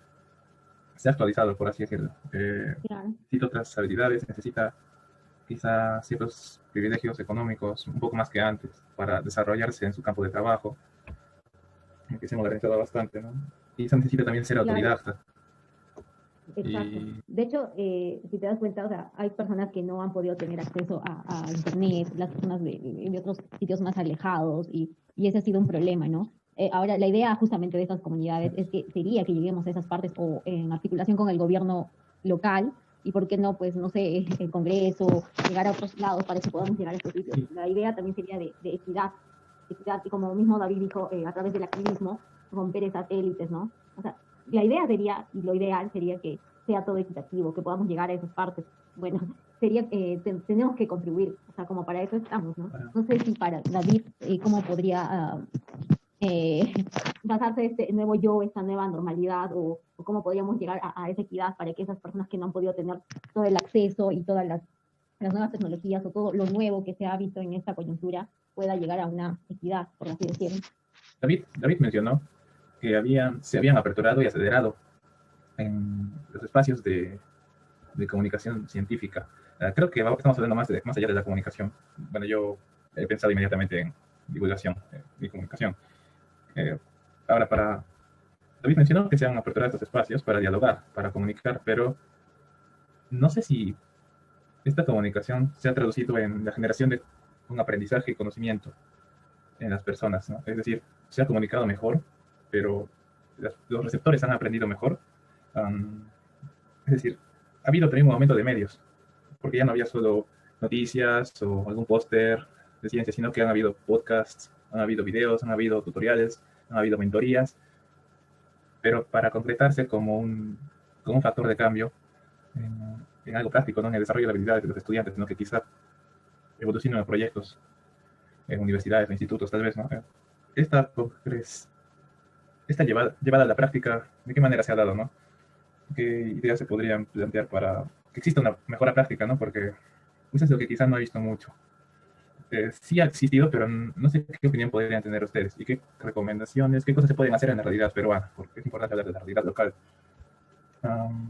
[SPEAKER 3] actualizado, por así decirlo.
[SPEAKER 1] Claro.
[SPEAKER 3] Necesita otras habilidades, necesita quizá ciertos privilegios económicos un poco más que antes para desarrollarse en su campo de trabajo, que se ha modernizado bastante, ¿no? Y se necesita también ser
[SPEAKER 1] Claro.
[SPEAKER 3] autodidacta.
[SPEAKER 1] Exacto.
[SPEAKER 3] Y
[SPEAKER 1] De hecho, si te das cuenta, o sea, hay personas que no han podido tener acceso a Internet, las personas de otros sitios más alejados, y ese ha sido un problema, ¿no? Ahora, la idea justamente de estas comunidades es que sería que lleguemos a esas partes o en articulación con el gobierno local, y por qué no, pues, no sé, el Congreso, llegar a otros lados para que podamos llegar a estos sitios.
[SPEAKER 3] sí,
[SPEAKER 1] La idea también sería de equidad, y como mismo David dijo, a través del activismo, romper esas élites, ¿no? O sea, la idea sería, y lo ideal sería que sea todo equitativo, que podamos llegar a esas partes. Bueno, sería tenemos que contribuir, o sea, como para eso estamos, ¿no? No sé si para David, cómo podría eh, basarse este nuevo yo, esta nueva normalidad, o cómo podríamos llegar a esa equidad para que esas personas que no han podido tener todo el acceso y todas las nuevas tecnologías o todo lo nuevo que se ha visto en esta coyuntura pueda llegar a una equidad, por así decirlo.
[SPEAKER 3] David mencionó que se habían aperturado y acelerado en los espacios de comunicación científica. Creo que estamos hablando más allá de la comunicación. Bueno, yo he pensado inmediatamente en divulgación y comunicación. Ahora, David mencionó que se han aperturado estos espacios para dialogar, para comunicar, pero no sé si esta comunicación se ha traducido en la generación de un aprendizaje y conocimiento en las personas, ¿no? Es decir, se ha comunicado mejor, pero los receptores han aprendido mejor. Um, es decir, ha habido también un aumento de medios, porque ya no había solo noticias o algún póster de ciencia, sino que han habido podcasts, han habido videos, han habido tutoriales, han habido mentorías, pero para concretarse como como un factor de cambio en algo práctico, ¿no? En el desarrollo de habilidades de los estudiantes, ¿no? Que quizá evolucionen en proyectos en universidades o institutos, tal vez, ¿no? Esta, pues, esta llevada a la práctica, ¿de qué manera se ha dado, no? ¿Qué ideas se podrían plantear para que exista una mejora práctica, ¿no? Porque eso es lo que quizás no he visto mucho. Sí ha existido, pero no sé qué opinión podrían tener ustedes y qué recomendaciones, qué cosas se pueden hacer en la realidad peruana, porque es importante hablar de la realidad local.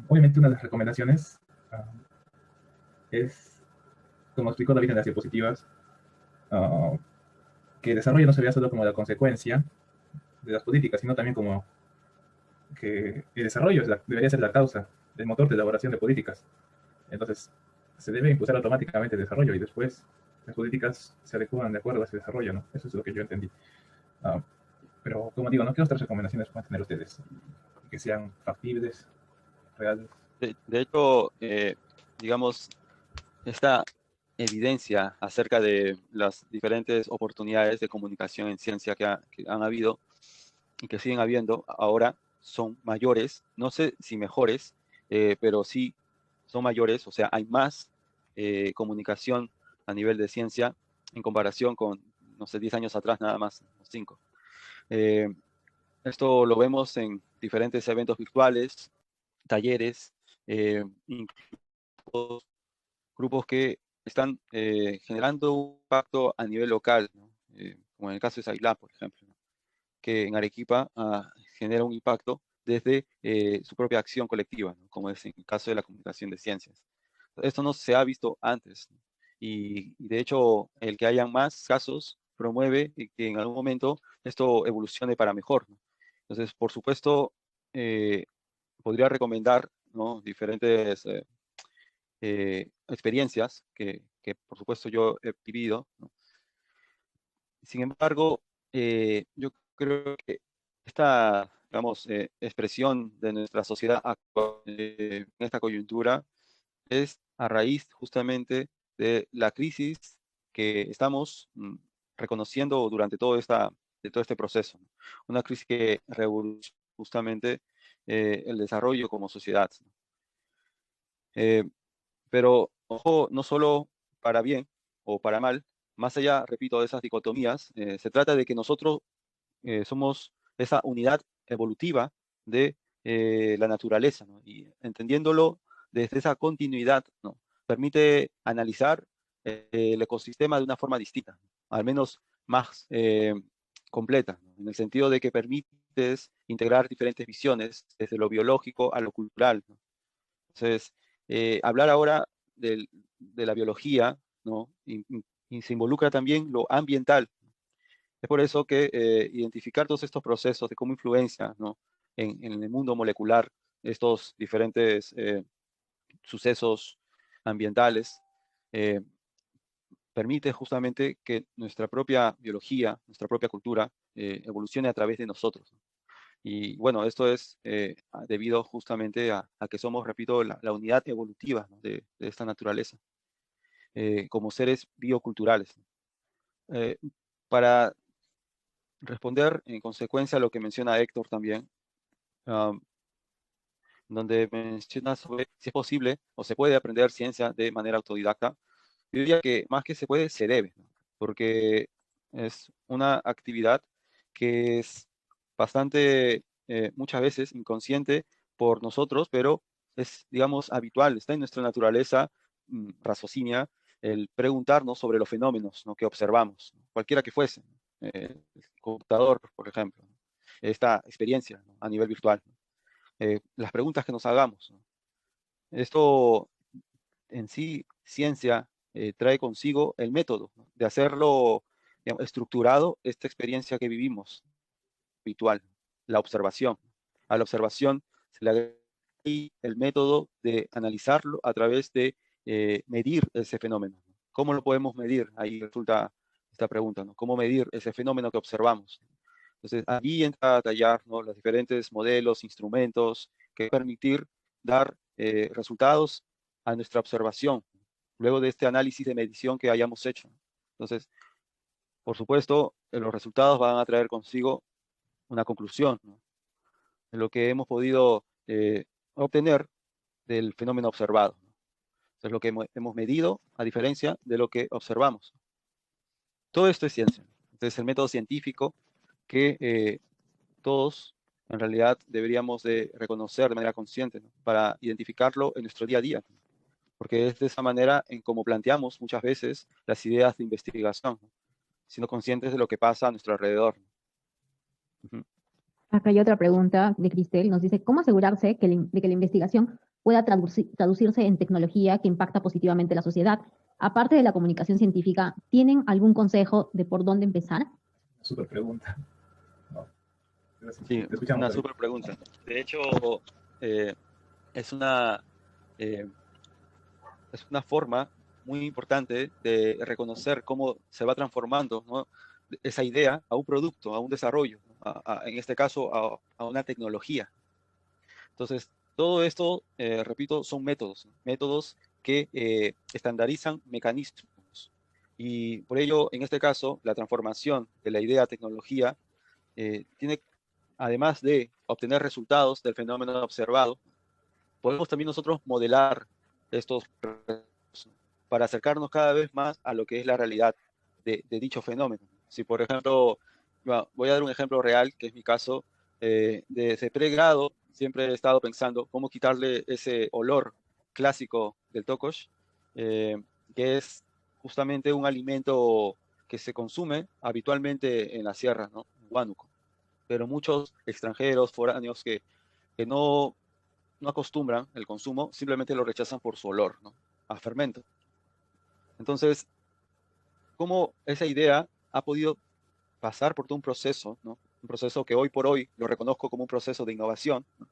[SPEAKER 3] Obviamente una de las recomendaciones es, como explicó David en las diapositivas, uh, que el desarrollo no se vea solo como la consecuencia de las políticas, sino también como que el desarrollo debería ser la causa, el motor de elaboración de políticas. Entonces, se debe impulsar automáticamente el desarrollo y después las políticas se adecuan de acuerdo a ese desarrollo, ¿no? Eso es lo que yo entendí. Uh, pero, como digo, ¿no? ¿Qué otras recomendaciones pueden tener ustedes? Y que sean factibles, reales.
[SPEAKER 2] De hecho, digamos, esta evidencia acerca de las diferentes oportunidades de comunicación en ciencia que han habido y que siguen habiendo ahora son mayores, no sé si mejores, pero sí son mayores, o sea, hay más comunicación a nivel de ciencia en comparación con, no sé, 10 años atrás nada más, 5. Esto lo vemos en diferentes eventos virtuales, talleres, grupos que están generando un impacto a nivel local, ¿no? Como en el caso de Sailá, por ejemplo, ¿no? Que en Arequipa genera un impacto desde su propia acción colectiva, ¿no? Como es en el caso de la comunicación de ciencias. Esto no se ha visto antes, ¿no? Y de hecho, el que hayan más casos promueve que en algún momento esto evolucione para mejor, ¿no? Entonces, por supuesto, podría recomendar, ¿no? Diferentes experiencias que, por supuesto, yo he vivido, ¿no? Sin embargo, yo creo que esta, digamos, expresión de nuestra sociedad actual, en esta coyuntura es a raíz justamente de la crisis que estamos reconociendo durante de todo este proceso, ¿no? Una crisis que revoluciona justamente el desarrollo como sociedad, ¿no? Pero, ojo, no solo para bien o para mal, más allá, repito, de esas dicotomías, se trata de que nosotros somos esa unidad evolutiva de la naturaleza, ¿no? Y entendiéndolo desde esa continuidad, ¿no? Permite analizar el ecosistema de una forma distinta, ¿no? Al menos más completa, ¿no? En el sentido de que permites integrar diferentes visiones, desde lo biológico a lo cultural, ¿no? Entonces, hablar ahora de la biología, ¿no? Y se involucra también lo ambiental. Es por eso que identificar todos estos procesos de cómo influencia, ¿no? En el mundo molecular estos diferentes sucesos ambientales eh, permite justamente que nuestra propia biología, nuestra propia cultura evolucione a través de nosotros, ¿no? Y bueno, esto es debido justamente a que somos, repito, la unidad evolutiva, ¿no? De esta naturaleza, como seres bioculturales, ¿no? Para responder en consecuencia a lo que menciona Héctor también, um, donde menciona sobre si es posible o se puede aprender ciencia de manera autodidacta, yo diría que más que se puede, se debe, ¿no? Porque es una actividad que es bastante, muchas veces inconsciente por nosotros, pero es, digamos, habitual, está en nuestra naturaleza raciocinio el preguntarnos sobre los fenómenos, ¿no? Que observamos, ¿no? Cualquiera que fuese, ¿no? El computador, por ejemplo, ¿no? Esta experiencia, ¿no? A nivel virtual, ¿no? Las preguntas que nos hagamos, ¿no? Esto en sí, ciencia, trae consigo el método, ¿no? De hacerlo, digamos, estructurado, esta experiencia que vivimos, habitual, la observación. A la observación se le agrega el método de analizarlo a través de medir ese fenómeno. ¿Cómo lo podemos medir? Ahí resulta esta pregunta, ¿no? ¿Cómo medir ese fenómeno que observamos? Entonces, allí entra a tallar, ¿no? Los diferentes modelos, instrumentos que permitir dar resultados a nuestra observación, luego de este análisis de medición que hayamos hecho. Entonces, por supuesto, los resultados van a traer consigo una conclusión, ¿no? En lo que hemos podido obtener del fenómeno observado. Es lo que hemos medido a diferencia de lo que observamos. Todo esto es ciencia. Entonces, el método científico que todos en realidad deberíamos de reconocer de manera consciente, ¿no? Para identificarlo en nuestro día a día, ¿no? Porque es de esa manera en cómo planteamos muchas veces las ideas de investigación, ¿no? Siendo conscientes de lo que pasa a nuestro alrededor. Uh -huh.
[SPEAKER 1] Acá hay otra pregunta de Cristel, nos dice, ¿cómo asegurarse de que la investigación pueda traducirse en tecnología que impacta positivamente la sociedad? Aparte de la comunicación científica, ¿tienen algún consejo de por dónde empezar?
[SPEAKER 3] Súper pregunta. No.
[SPEAKER 2] Sí, una súper pregunta. De hecho, es una forma muy importante de reconocer cómo se va transformando, ¿no? Esa idea a un producto, a un desarrollo, ¿no? En este caso a una tecnología. Entonces, todo esto, repito, son métodos, ¿no? Métodos que estandarizan mecanismos. Y por ello, en este caso, la transformación de la idea a tecnología tiene, además de obtener resultados del fenómeno observado, podemos también nosotros modelar estos procesos para acercarnos cada vez más a lo que es la realidad de dicho fenómeno. Si, por ejemplo, voy a dar un ejemplo real, que es mi caso, desde pregrado siempre he estado pensando cómo quitarle ese olor clásico del tocosh, que es justamente un alimento que se consume habitualmente en la sierra, ¿no? En Huánuco. Pero muchos extranjeros, foráneos que no acostumbran el consumo, simplemente lo rechazan por su olor, ¿no? A fermento. Entonces, ¿cómo esa idea ha podido pasar por todo un proceso, ¿no? Un proceso que hoy por hoy lo reconozco como un proceso de innovación, ¿no?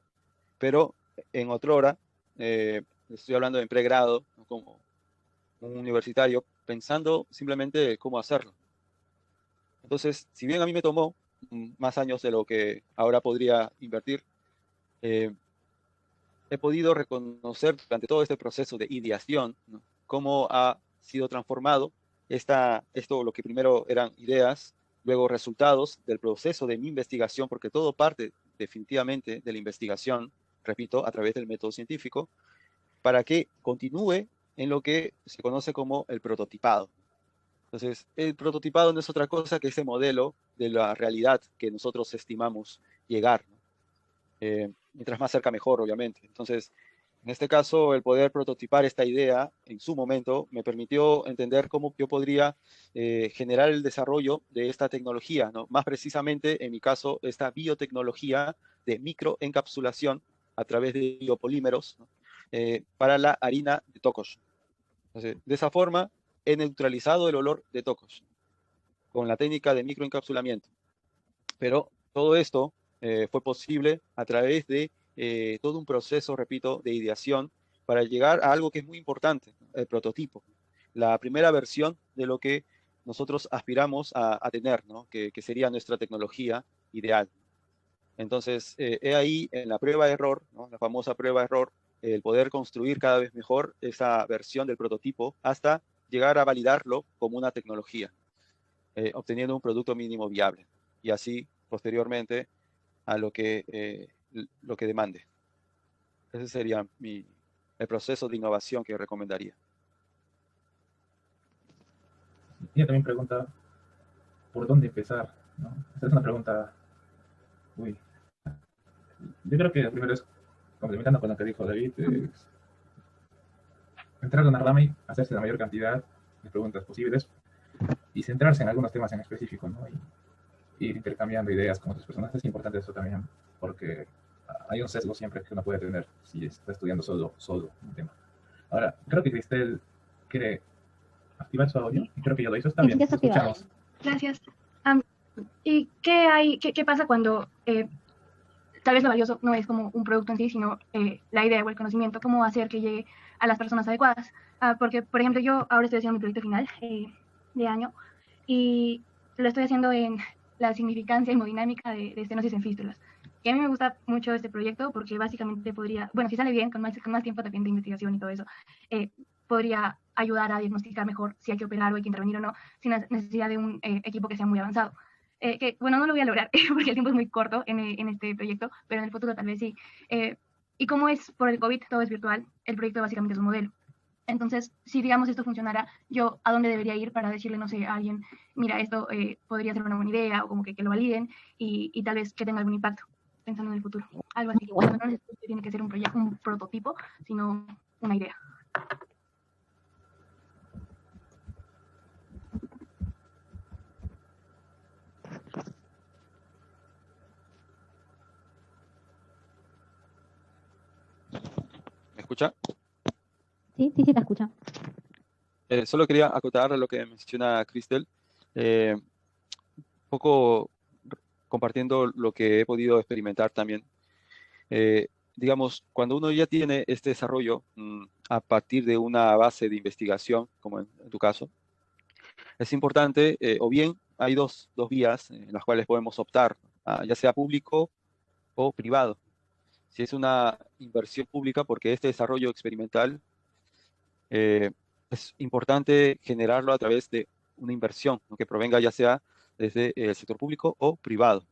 [SPEAKER 2] Pero en otrora, estoy hablando en pregrado, ¿no? Como un universitario, pensando simplemente cómo hacerlo. Entonces, si bien a mí me tomó más años de lo que ahora podría invertir, he podido reconocer durante todo este proceso de ideación, ¿no? Cómo ha sido transformado esto, lo que primero eran ideas, luego resultados del proceso de mi investigación, porque todo parte definitivamente de la investigación, repito, a través del método científico, para que continúe en lo que se conoce como el prototipado. Entonces, el prototipado no es otra cosa que ese modelo de la realidad que nosotros estimamos llegar, ¿no? Mientras más cerca mejor, obviamente. Entonces, en este caso, el poder prototipar esta idea en su momento me permitió entender cómo yo podría generar el desarrollo de esta tecnología, ¿no? Más precisamente, en mi caso, esta biotecnología de microencapsulación a través de biopolímeros, ¿no? Para la harina de tocosh. Entonces, de esa forma, he neutralizado el olor de tocosh con la técnica de microencapsulamiento. Pero todo esto fue posible a través de todo un proceso, repito, de ideación para llegar a algo que es muy importante, el prototipo, la primera versión de lo que nosotros aspiramos a tener, ¿no? que sería nuestra tecnología ideal. Entonces, he ahí en la prueba-error, ¿no? La famosa prueba-error, el poder construir cada vez mejor esa versión del prototipo hasta llegar a validarlo como una tecnología, obteniendo un producto mínimo viable. Y así, posteriormente, a lo que demande. Ese sería el proceso de innovación que recomendaría.
[SPEAKER 3] Ella también pregunta, ¿por dónde empezar? ¿No? Esta es una pregunta, yo creo que primero es, complementando con lo que dijo David, es entrar a una rama y hacerse la mayor cantidad de preguntas posibles y centrarse en algunos temas en específico, ¿no? Y ir intercambiando ideas con otras personas. Es importante eso también, porque hay un sesgo siempre que uno puede tener si está estudiando solo un tema. Ahora, creo que Cristel quiere activar su audio y creo que ya lo hizo. Está bien, escuchamos.
[SPEAKER 4] Gracias. ¿Y qué pasa cuando tal vez lo valioso no es como un producto en sí, sino la idea o el conocimiento, cómo hacer que llegue a las personas adecuadas? Porque, por ejemplo, yo ahora estoy haciendo mi proyecto final de año y lo estoy haciendo en la significancia hemodinámica de estenosis en fístulas. Y a mí me gusta mucho este proyecto porque básicamente podría, bueno, si sale bien, con más tiempo también de investigación y todo eso, podría ayudar a diagnosticar mejor si hay que operar o hay que intervenir o no, sin necesidad de un equipo que sea muy avanzado. Que, bueno, no lo voy a lograr porque el tiempo es muy corto en este proyecto, pero en el futuro tal vez sí. Y como es por el COVID, todo es virtual, el proyecto básicamente es un modelo. Entonces, si digamos esto funcionara, yo a dónde debería ir para decirle, no sé, a alguien, mira, esto podría ser una buena idea, o como que lo validen y tal vez que tenga algún impacto, pensando en el futuro. Algo así. Bueno, no necesariamente tiene que ser un proyecto, un prototipo, sino una idea.
[SPEAKER 2] ¿Me escucha?
[SPEAKER 1] Sí, sí, sí, te escucha.
[SPEAKER 2] Solo quería acotar lo que menciona Cristel, un poco compartiendo lo que he podido experimentar también. Digamos, cuando uno ya tiene este desarrollo a partir de una base de investigación, como en tu caso, es importante, o bien hay dos vías en las cuales podemos optar, ya sea público o privado. Si es una inversión pública, porque este desarrollo experimental es importante generarlo a través de una inversión, ¿no?, que provenga ya sea desde el sector público o privado.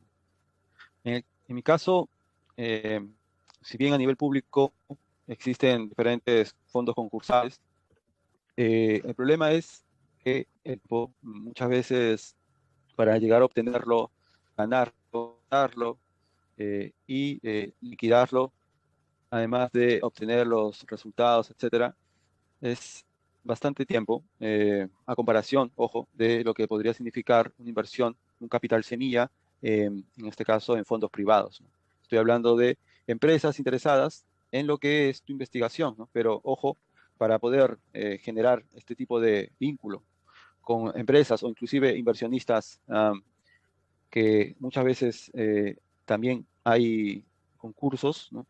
[SPEAKER 2] En mi caso, si bien a nivel público existen diferentes fondos concursales, el problema es que muchas veces para llegar a obtenerlo, ganarlo, darlo y liquidarlo, además de obtener los resultados, etcétera, es bastante tiempo a comparación, ojo, de lo que podría significar una inversión, un capital semilla, en este caso en fondos privados, ¿no? Estoy hablando de empresas interesadas en lo que es tu investigación, ¿no? Pero ojo, para poder generar este tipo de vínculo con empresas o inclusive inversionistas que muchas veces también hay concursos, ¿no?,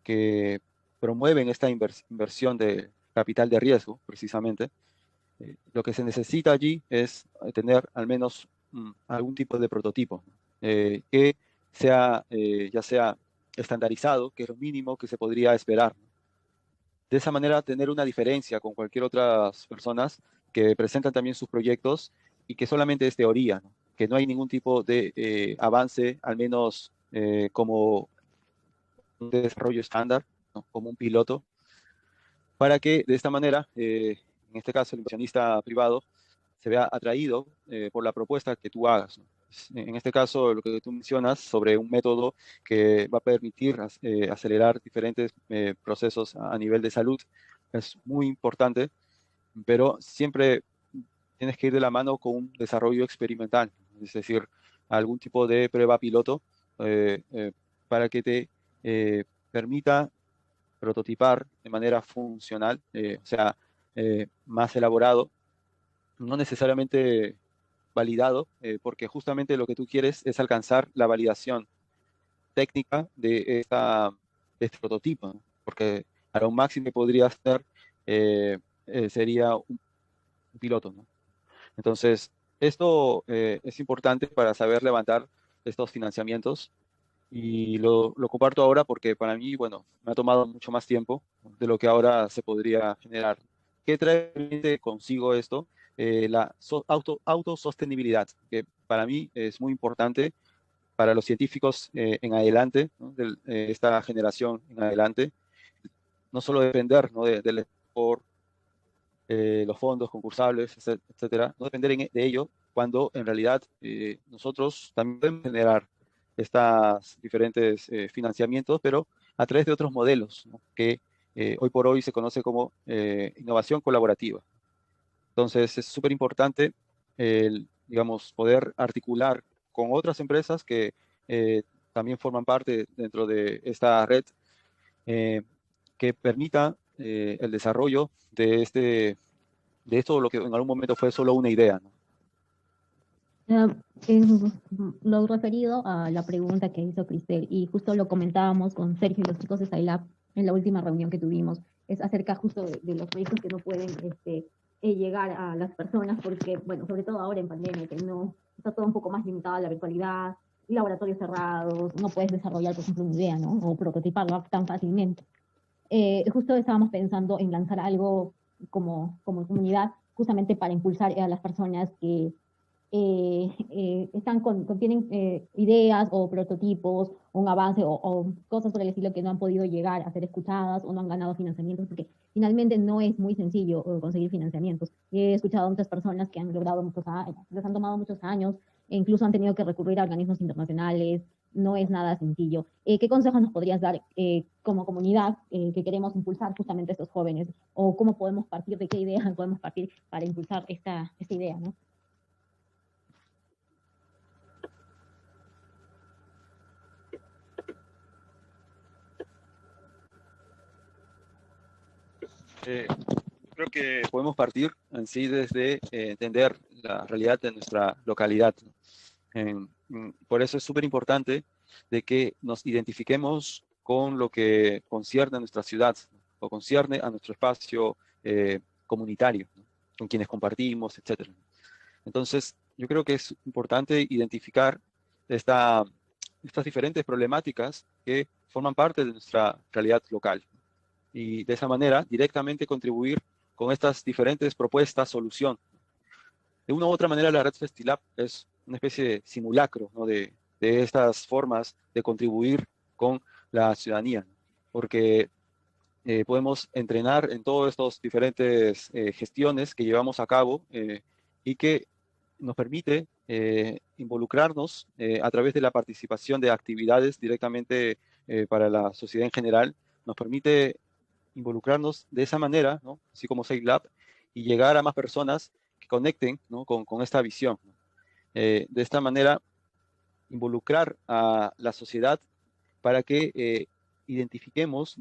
[SPEAKER 2] que promueven esta inversión de capital de riesgo, precisamente. Lo que se necesita allí es tener al menos algún tipo de prototipo que sea, ya sea estandarizado, que es lo mínimo que se podría esperar. De esa manera, tener una diferencia con cualquier otras personas que presentan también sus proyectos y que solamente es teoría, ¿no?, que no hay ningún tipo de avance, al menos como un desarrollo estándar, ¿no?, como un piloto, para que de esta manera, en este caso el inversionista privado, se vea atraído por la propuesta que tú hagas, ¿no? En este caso, lo que tú mencionas sobre un método que va a permitir acelerar diferentes procesos a nivel de salud es muy importante, pero siempre tienes que ir de la mano con un desarrollo experimental, es decir, algún tipo de prueba piloto eh, eh, para que te permita prototipar de manera funcional, o sea, más elaborado, no necesariamente validado, porque justamente lo que tú quieres es alcanzar la validación técnica de este prototipo, ¿no? Porque a lo máximo que podría hacer sería un piloto, ¿no? Entonces, esto es importante para saber levantar estos financiamientos y lo comparto ahora porque para mí, bueno, me ha tomado mucho más tiempo de lo que ahora se podría generar. ¿Qué trae consigo esto? La autosostenibilidad, que para mí es muy importante para los científicos en adelante, ¿no?, de esta generación en adelante, no solo depender, ¿no?, por los fondos concursables, etcétera, no depender de ello cuando en realidad nosotros también podemos generar estos diferentes financiamientos, pero a través de otros modelos, ¿no?, que hoy por hoy se conoce como innovación colaborativa. Entonces es súper importante, digamos, poder articular con otras empresas que también forman parte dentro de esta red, eh, que permita el desarrollo de esto, lo que en algún momento fue solo una idea, ¿no?
[SPEAKER 1] Lo referido a la pregunta que hizo Cristel, y justo lo comentábamos con Sergio y los chicos de Scilab en la última reunión que tuvimos, es acerca justo de los proyectos que no pueden llegar a las personas, porque, bueno, sobre todo ahora en pandemia, que no está todo un poco más limitado a la virtualidad, laboratorios cerrados, no puedes desarrollar, por ejemplo, una idea, ¿no?, o prototiparla tan fácilmente. Justo estábamos pensando en lanzar algo como comunidad, justamente para impulsar a las personas que contienen ideas o prototipos, o un avance o cosas por el estilo que no han podido llegar a ser escuchadas o no han ganado financiamientos, porque finalmente no es muy sencillo conseguir financiamientos. He escuchado a muchas personas que han logrado muchos años, les han tomado muchos años, e incluso han tenido que recurrir a organismos internacionales. No es nada sencillo. ¿Qué consejos nos podrías dar como comunidad que queremos impulsar justamente a estos jóvenes? ¿O cómo podemos partir, de qué idea podemos partir para impulsar esta idea, ¿no?
[SPEAKER 2] Creo que podemos partir en sí desde entender la realidad de nuestra localidad. Por eso es súper importante de que nos identifiquemos con lo que concierne a nuestra ciudad o concierne a nuestro espacio comunitario, ¿no? Con quienes compartimos, etc. Entonces, yo creo que es importante identificar estas diferentes problemáticas que forman parte de nuestra realidad local y de esa manera directamente contribuir con estas diferentes propuestas, solución. De una u otra manera, la red Festilab es una especie de simulacro, ¿no? de estas formas de contribuir con la ciudadanía, porque podemos entrenar en todas estas diferentes gestiones que llevamos a cabo y que nos permite involucrarnos a través de la participación de actividades directamente para la sociedad en general, nos permite involucrarnos de esa manera, ¿no? Así como SailLab, y llegar a más personas que conecten, ¿no? con esta visión, ¿no? De esta manera, involucrar a la sociedad para que identifiquemos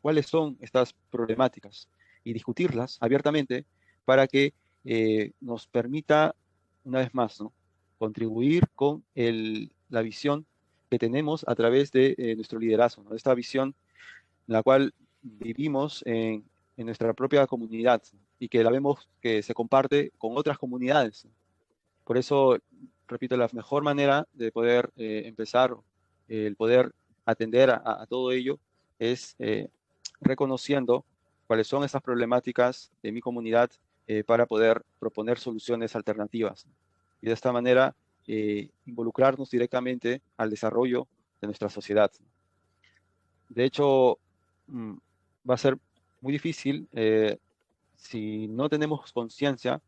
[SPEAKER 2] cuáles son estas problemáticas y discutirlas abiertamente para que nos permita, una vez más, ¿no? contribuir con la visión que tenemos a través de nuestro liderazgo, ¿no? Esta visión en la cual vivimos en nuestra propia comunidad y que la vemos que se comparte con otras comunidades. Por eso, repito, la mejor manera de poder empezar, el poder atender a todo ello, es reconociendo cuáles son esas problemáticas de mi comunidad para poder proponer soluciones alternativas. Y de esta manera, involucrarnos directamente al desarrollo de nuestra sociedad. De hecho, va a ser muy difícil si no tenemos conciencia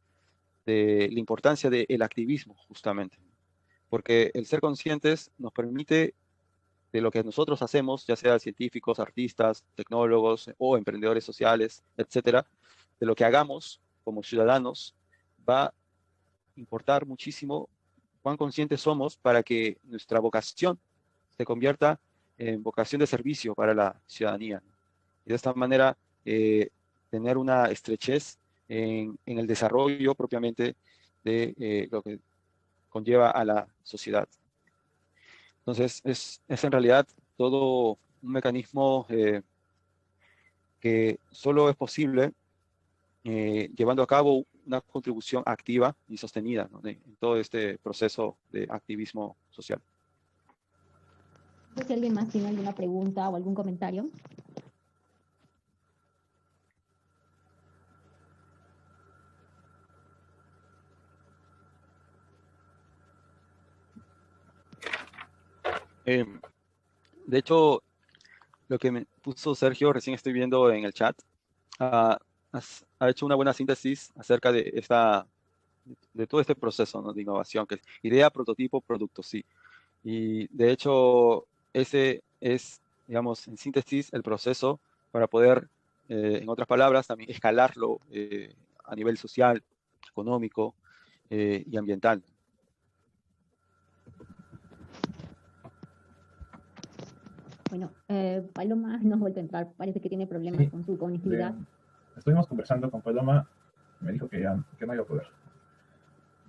[SPEAKER 2] de la importancia del activismo, justamente. Porque el ser conscientes nos permite de lo que nosotros hacemos, ya sea científicos, artistas, tecnólogos o emprendedores sociales, etcétera, de lo que hagamos como ciudadanos, va a importar muchísimo cuán conscientes somos para que nuestra vocación se convierta en vocación de servicio para la ciudadanía. Y de esta manera, tener una estrechez en el desarrollo propiamente de lo que conlleva a la sociedad. Entonces, es en realidad todo un mecanismo que solo es posible llevando a cabo una contribución activa y sostenida, ¿no? en todo este proceso de activismo social.
[SPEAKER 1] No sé si alguien más tiene alguna pregunta o algún comentario.
[SPEAKER 2] De hecho, lo que me puso Sergio, recién estoy viendo en el chat, ha hecho una buena síntesis acerca de todo este proceso, ¿no? de innovación, que es idea, prototipo, producto, sí. Y de hecho, ese es, digamos, en síntesis, el proceso para poder, en otras palabras, también escalarlo a nivel social, económico y ambiental.
[SPEAKER 1] Bueno, Paloma no ha vuelto a entrar, parece que tiene problemas
[SPEAKER 3] Sí,
[SPEAKER 1] con su conectividad.
[SPEAKER 3] Estuvimos conversando con Paloma, me dijo que no iba a poder.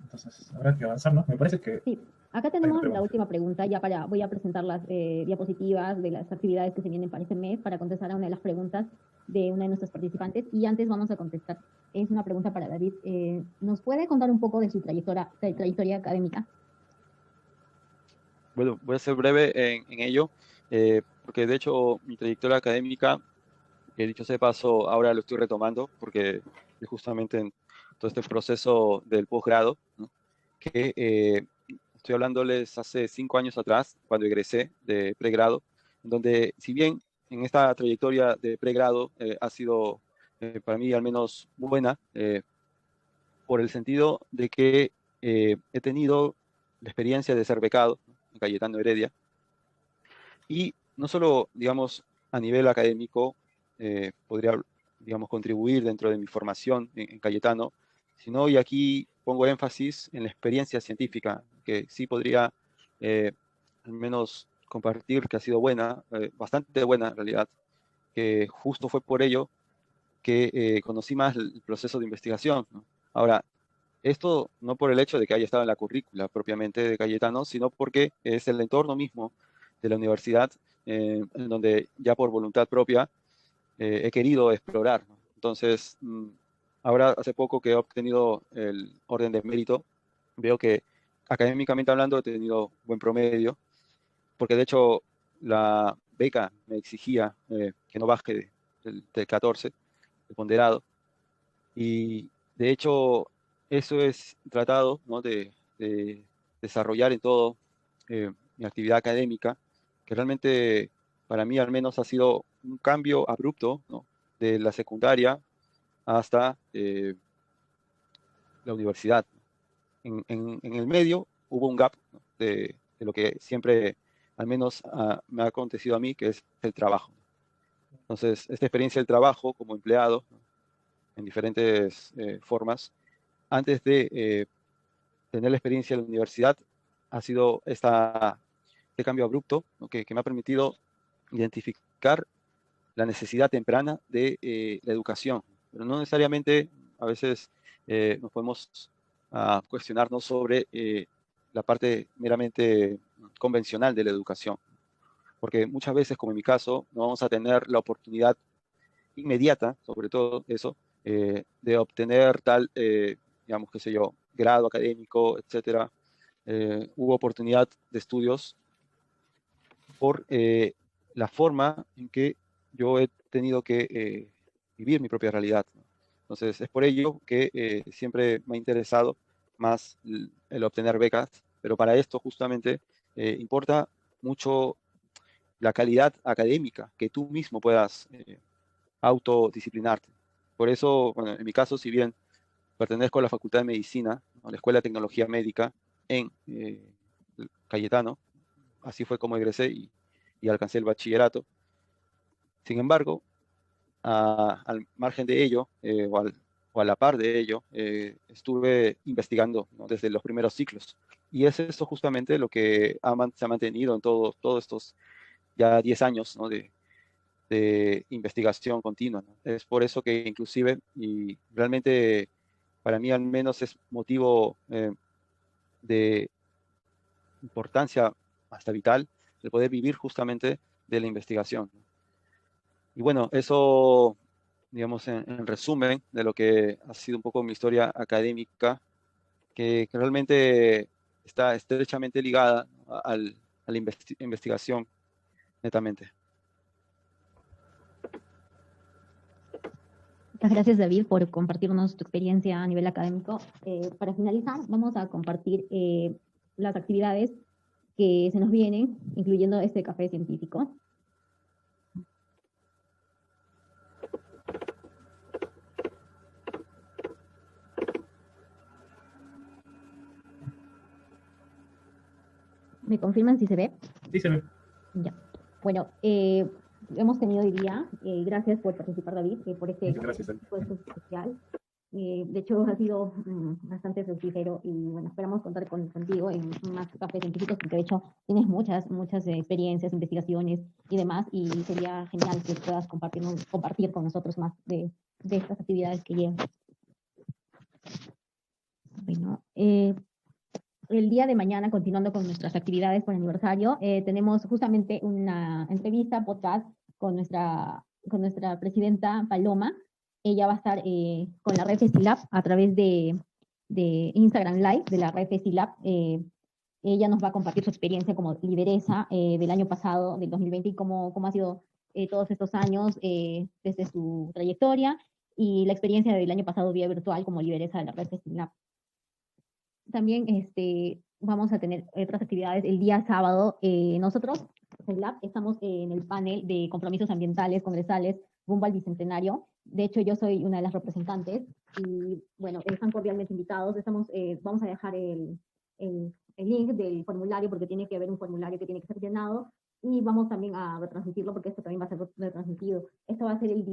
[SPEAKER 3] Entonces, habrá que avanzar, ¿no? Me parece que...
[SPEAKER 1] Sí, acá tenemos la última pregunta, voy a presentar las diapositivas de las actividades que se vienen para este mes para contestar a una de las preguntas de una de nuestras participantes, y antes vamos a contestar. Es una pregunta para David. ¿Nos puede contar un poco de su trayectoria académica?
[SPEAKER 2] Bueno, voy a ser breve en ello, porque de hecho mi trayectoria académica, dicho sea de paso, ahora lo estoy retomando, porque es justamente en todo este proceso del posgrado, ¿no? que estoy hablándoles hace 5 años atrás, cuando egresé de pregrado, donde si bien en esta trayectoria de pregrado ha sido para mí al menos buena, por el sentido de que he tenido la experiencia de ser becado en Cayetano Heredia, y no solo, digamos, a nivel académico, podría, digamos, contribuir dentro de mi formación en Cayetano, sino, y aquí pongo énfasis en la experiencia científica, que sí podría al menos compartir que ha sido buena, bastante buena en realidad, que justo fue por ello que conocí más el proceso de investigación, ¿no? Ahora, esto no por el hecho de que haya estado en la currícula propiamente de Cayetano, sino porque es el entorno mismo de la universidad en donde ya por voluntad propia he querido explorar, ¿no? Entonces, ahora hace poco que he obtenido el orden de mérito, veo que académicamente hablando he tenido buen promedio, porque de hecho la beca me exigía que no baje del 14, de ponderado, y de hecho eso es tratado, ¿no?, de desarrollar en todo mi actividad académica, que realmente para mí al menos ha sido un cambio abrupto, ¿no?, de la secundaria hasta la universidad. En el medio hubo un gap, ¿no?, de lo que siempre, al menos me ha acontecido a mí, que es el trabajo. Entonces, esta experiencia del trabajo como empleado, ¿no?, en diferentes formas, antes de tener la experiencia en la universidad, ha sido este cambio abrupto, ¿no?, que me ha permitido identificar la necesidad temprana de la educación, pero no necesariamente a veces nos podemos cuestionarnos sobre la parte meramente convencional de la educación, porque muchas veces, como en mi caso, no vamos a tener la oportunidad inmediata, sobre todo eso, de obtener tal, digamos, qué sé yo, grado académico, etcétera. Hubo oportunidad de estudios por la forma en que yo he tenido que vivir mi propia realidad, ¿no? Entonces, es por ello que siempre me ha interesado más el obtener becas, pero para esto justamente importa mucho la calidad académica, que tú mismo puedas autodisciplinarte. Por eso, bueno, en mi caso, si bien pertenezco a la Facultad de Medicina, a la Escuela de Tecnología Médica en Cayetano, así fue como egresé y alcancé el bachillerato. Sin embargo, al margen de ello, o a la par de ello, estuve investigando, ¿no?, desde los primeros ciclos. Y es eso justamente lo que se ha mantenido en todos estos ya 10 años, ¿no?, de investigación continua, ¿no? Es por eso que inclusive, y realmente para mí al menos es motivo de importancia hasta vital, el poder vivir justamente de la investigación. Y bueno, eso, digamos, en resumen de lo que ha sido un poco mi historia académica, que realmente está estrechamente ligada a la investigación, netamente.
[SPEAKER 1] Muchas gracias, David, por compartirnos tu experiencia a nivel académico. Para finalizar, vamos a compartir las actividades que se nos vienen, incluyendo este café científico. ¿Me confirman si se ve?
[SPEAKER 3] Sí, se ve.
[SPEAKER 1] Ya. Bueno, hemos tenido hoy día, gracias por participar, David, por este
[SPEAKER 3] Muchas gracias, David.
[SPEAKER 1] puesto especial. De hecho, ha sido bastante fructífero y bueno, esperamos contar contigo en más cafés científicos porque de hecho tienes muchas experiencias, investigaciones y demás, y sería genial que puedas compartir con nosotros más de estas actividades que llevas. Bueno, el día de mañana, continuando con nuestras actividades por el aniversario, tenemos justamente una entrevista, podcast, con nuestra presidenta Paloma. Ella va a estar con la red FestiLab a través de Instagram Live de la red FestiLab. Ella nos va a compartir su experiencia como lideresa del año pasado, del 2020, y cómo ha sido todos estos años desde su trayectoria y la experiencia del año pasado vía virtual como lideresa de la red FestiLab. también vamos a tener otras actividades el día sábado. Nosotros, SciLab, estamos en el panel de compromisos ambientales congresales rumbo al Bicentenario. De hecho, yo soy una de las representantes y, bueno, están cordialmente invitados. Vamos a dejar el link del formulario porque tiene que haber un formulario que tiene que ser llenado y vamos también a retransmitirlo porque esto también va a ser retransmitido. Esto va a ser el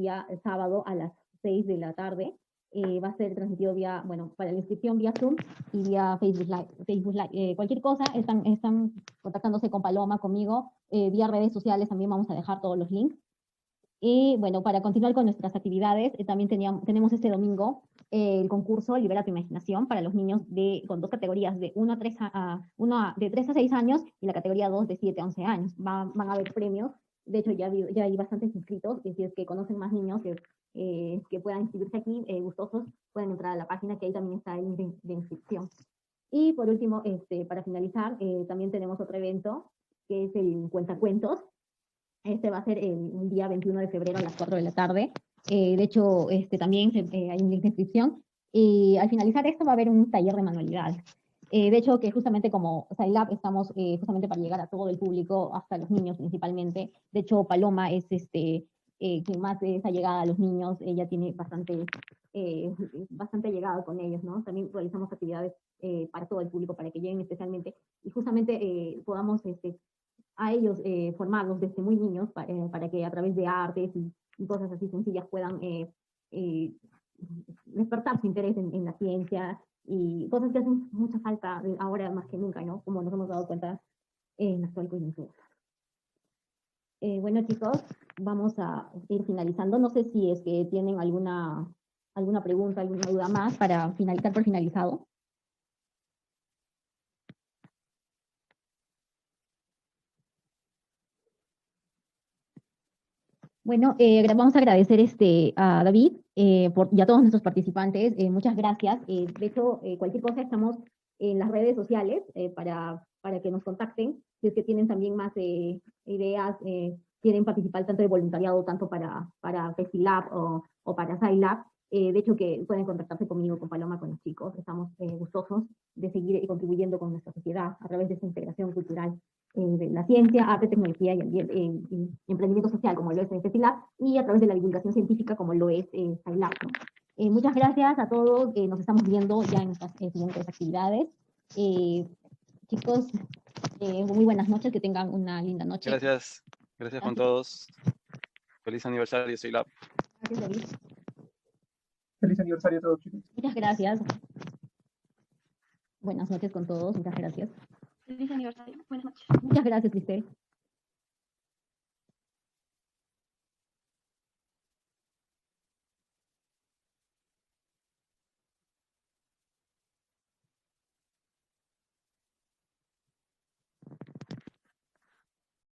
[SPEAKER 1] sábado a las 6 de la tarde. Va a ser transmitido vía, bueno, para la inscripción vía Zoom y vía Facebook Live. Cualquier cosa, están contactándose con Paloma, conmigo, vía redes sociales también vamos a dejar todos los links. Y bueno, para continuar con nuestras actividades, también tenemos este domingo el concurso Libera tu Imaginación para los niños con dos categorías, de 3 a 6 años y la categoría 2 de 7 a 11 años. Van a haber premios, de hecho ya hay bastantes inscritos, y si es que conocen más niños que puedan inscribirse aquí, gustosos, pueden entrar a la página que ahí también está el link de inscripción. Y por último, para finalizar, también tenemos otro evento que es el Cuentacuentos. Este va a ser el día 21 de febrero a las 4 de la tarde. De hecho, también hay un link de inscripción. Y al finalizar esto va a haber un taller de manualidades. De hecho, que justamente como SciLab estamos justamente para llegar a todo el público, hasta los niños principalmente. De hecho, Paloma es quien más es allegada a los niños. Ella tiene bastante llegado con ellos, ¿no? También realizamos actividades para todo el público, para que lleguen especialmente. Y justamente podamos a ellos formarlos desde muy niños para que a través de artes y cosas así sencillas puedan despertar su interés en la ciencia y cosas que hacen mucha falta ahora más que nunca, ¿no? Como nos hemos dado cuenta en la actual coyuntura. Bueno, chicos, vamos a ir finalizando. No sé si es que tienen alguna pregunta, alguna duda más para finalizar por finalizado. Bueno, vamos a agradecer a David y a todos nuestros participantes. Muchas gracias. De hecho, cualquier cosa estamos en las redes sociales para que nos contacten. Si es que tienen también más ideas, quieren participar tanto de voluntariado, tanto para FestiLab o para SciLab. De hecho, que pueden contactarse conmigo, con Paloma, con los chicos. Estamos gustosos de seguir contribuyendo con nuestra sociedad a través de esta integración cultural de la ciencia, arte, tecnología y emprendimiento social, como lo es FestiLab, y a través de la divulgación científica, como lo es SciLab, ¿no? Muchas gracias a todos, nos estamos viendo ya en nuestras siguientes actividades. Chicos, muy buenas noches, que tengan una linda noche.
[SPEAKER 2] Gracias con todos. Feliz aniversario, SciLab.
[SPEAKER 1] Gracias, David.
[SPEAKER 3] Feliz aniversario a todos, chicos.
[SPEAKER 1] Muchas gracias. Buenas noches con todos, muchas gracias.
[SPEAKER 4] Feliz aniversario. Buenas noches.
[SPEAKER 1] Muchas gracias, Cristel.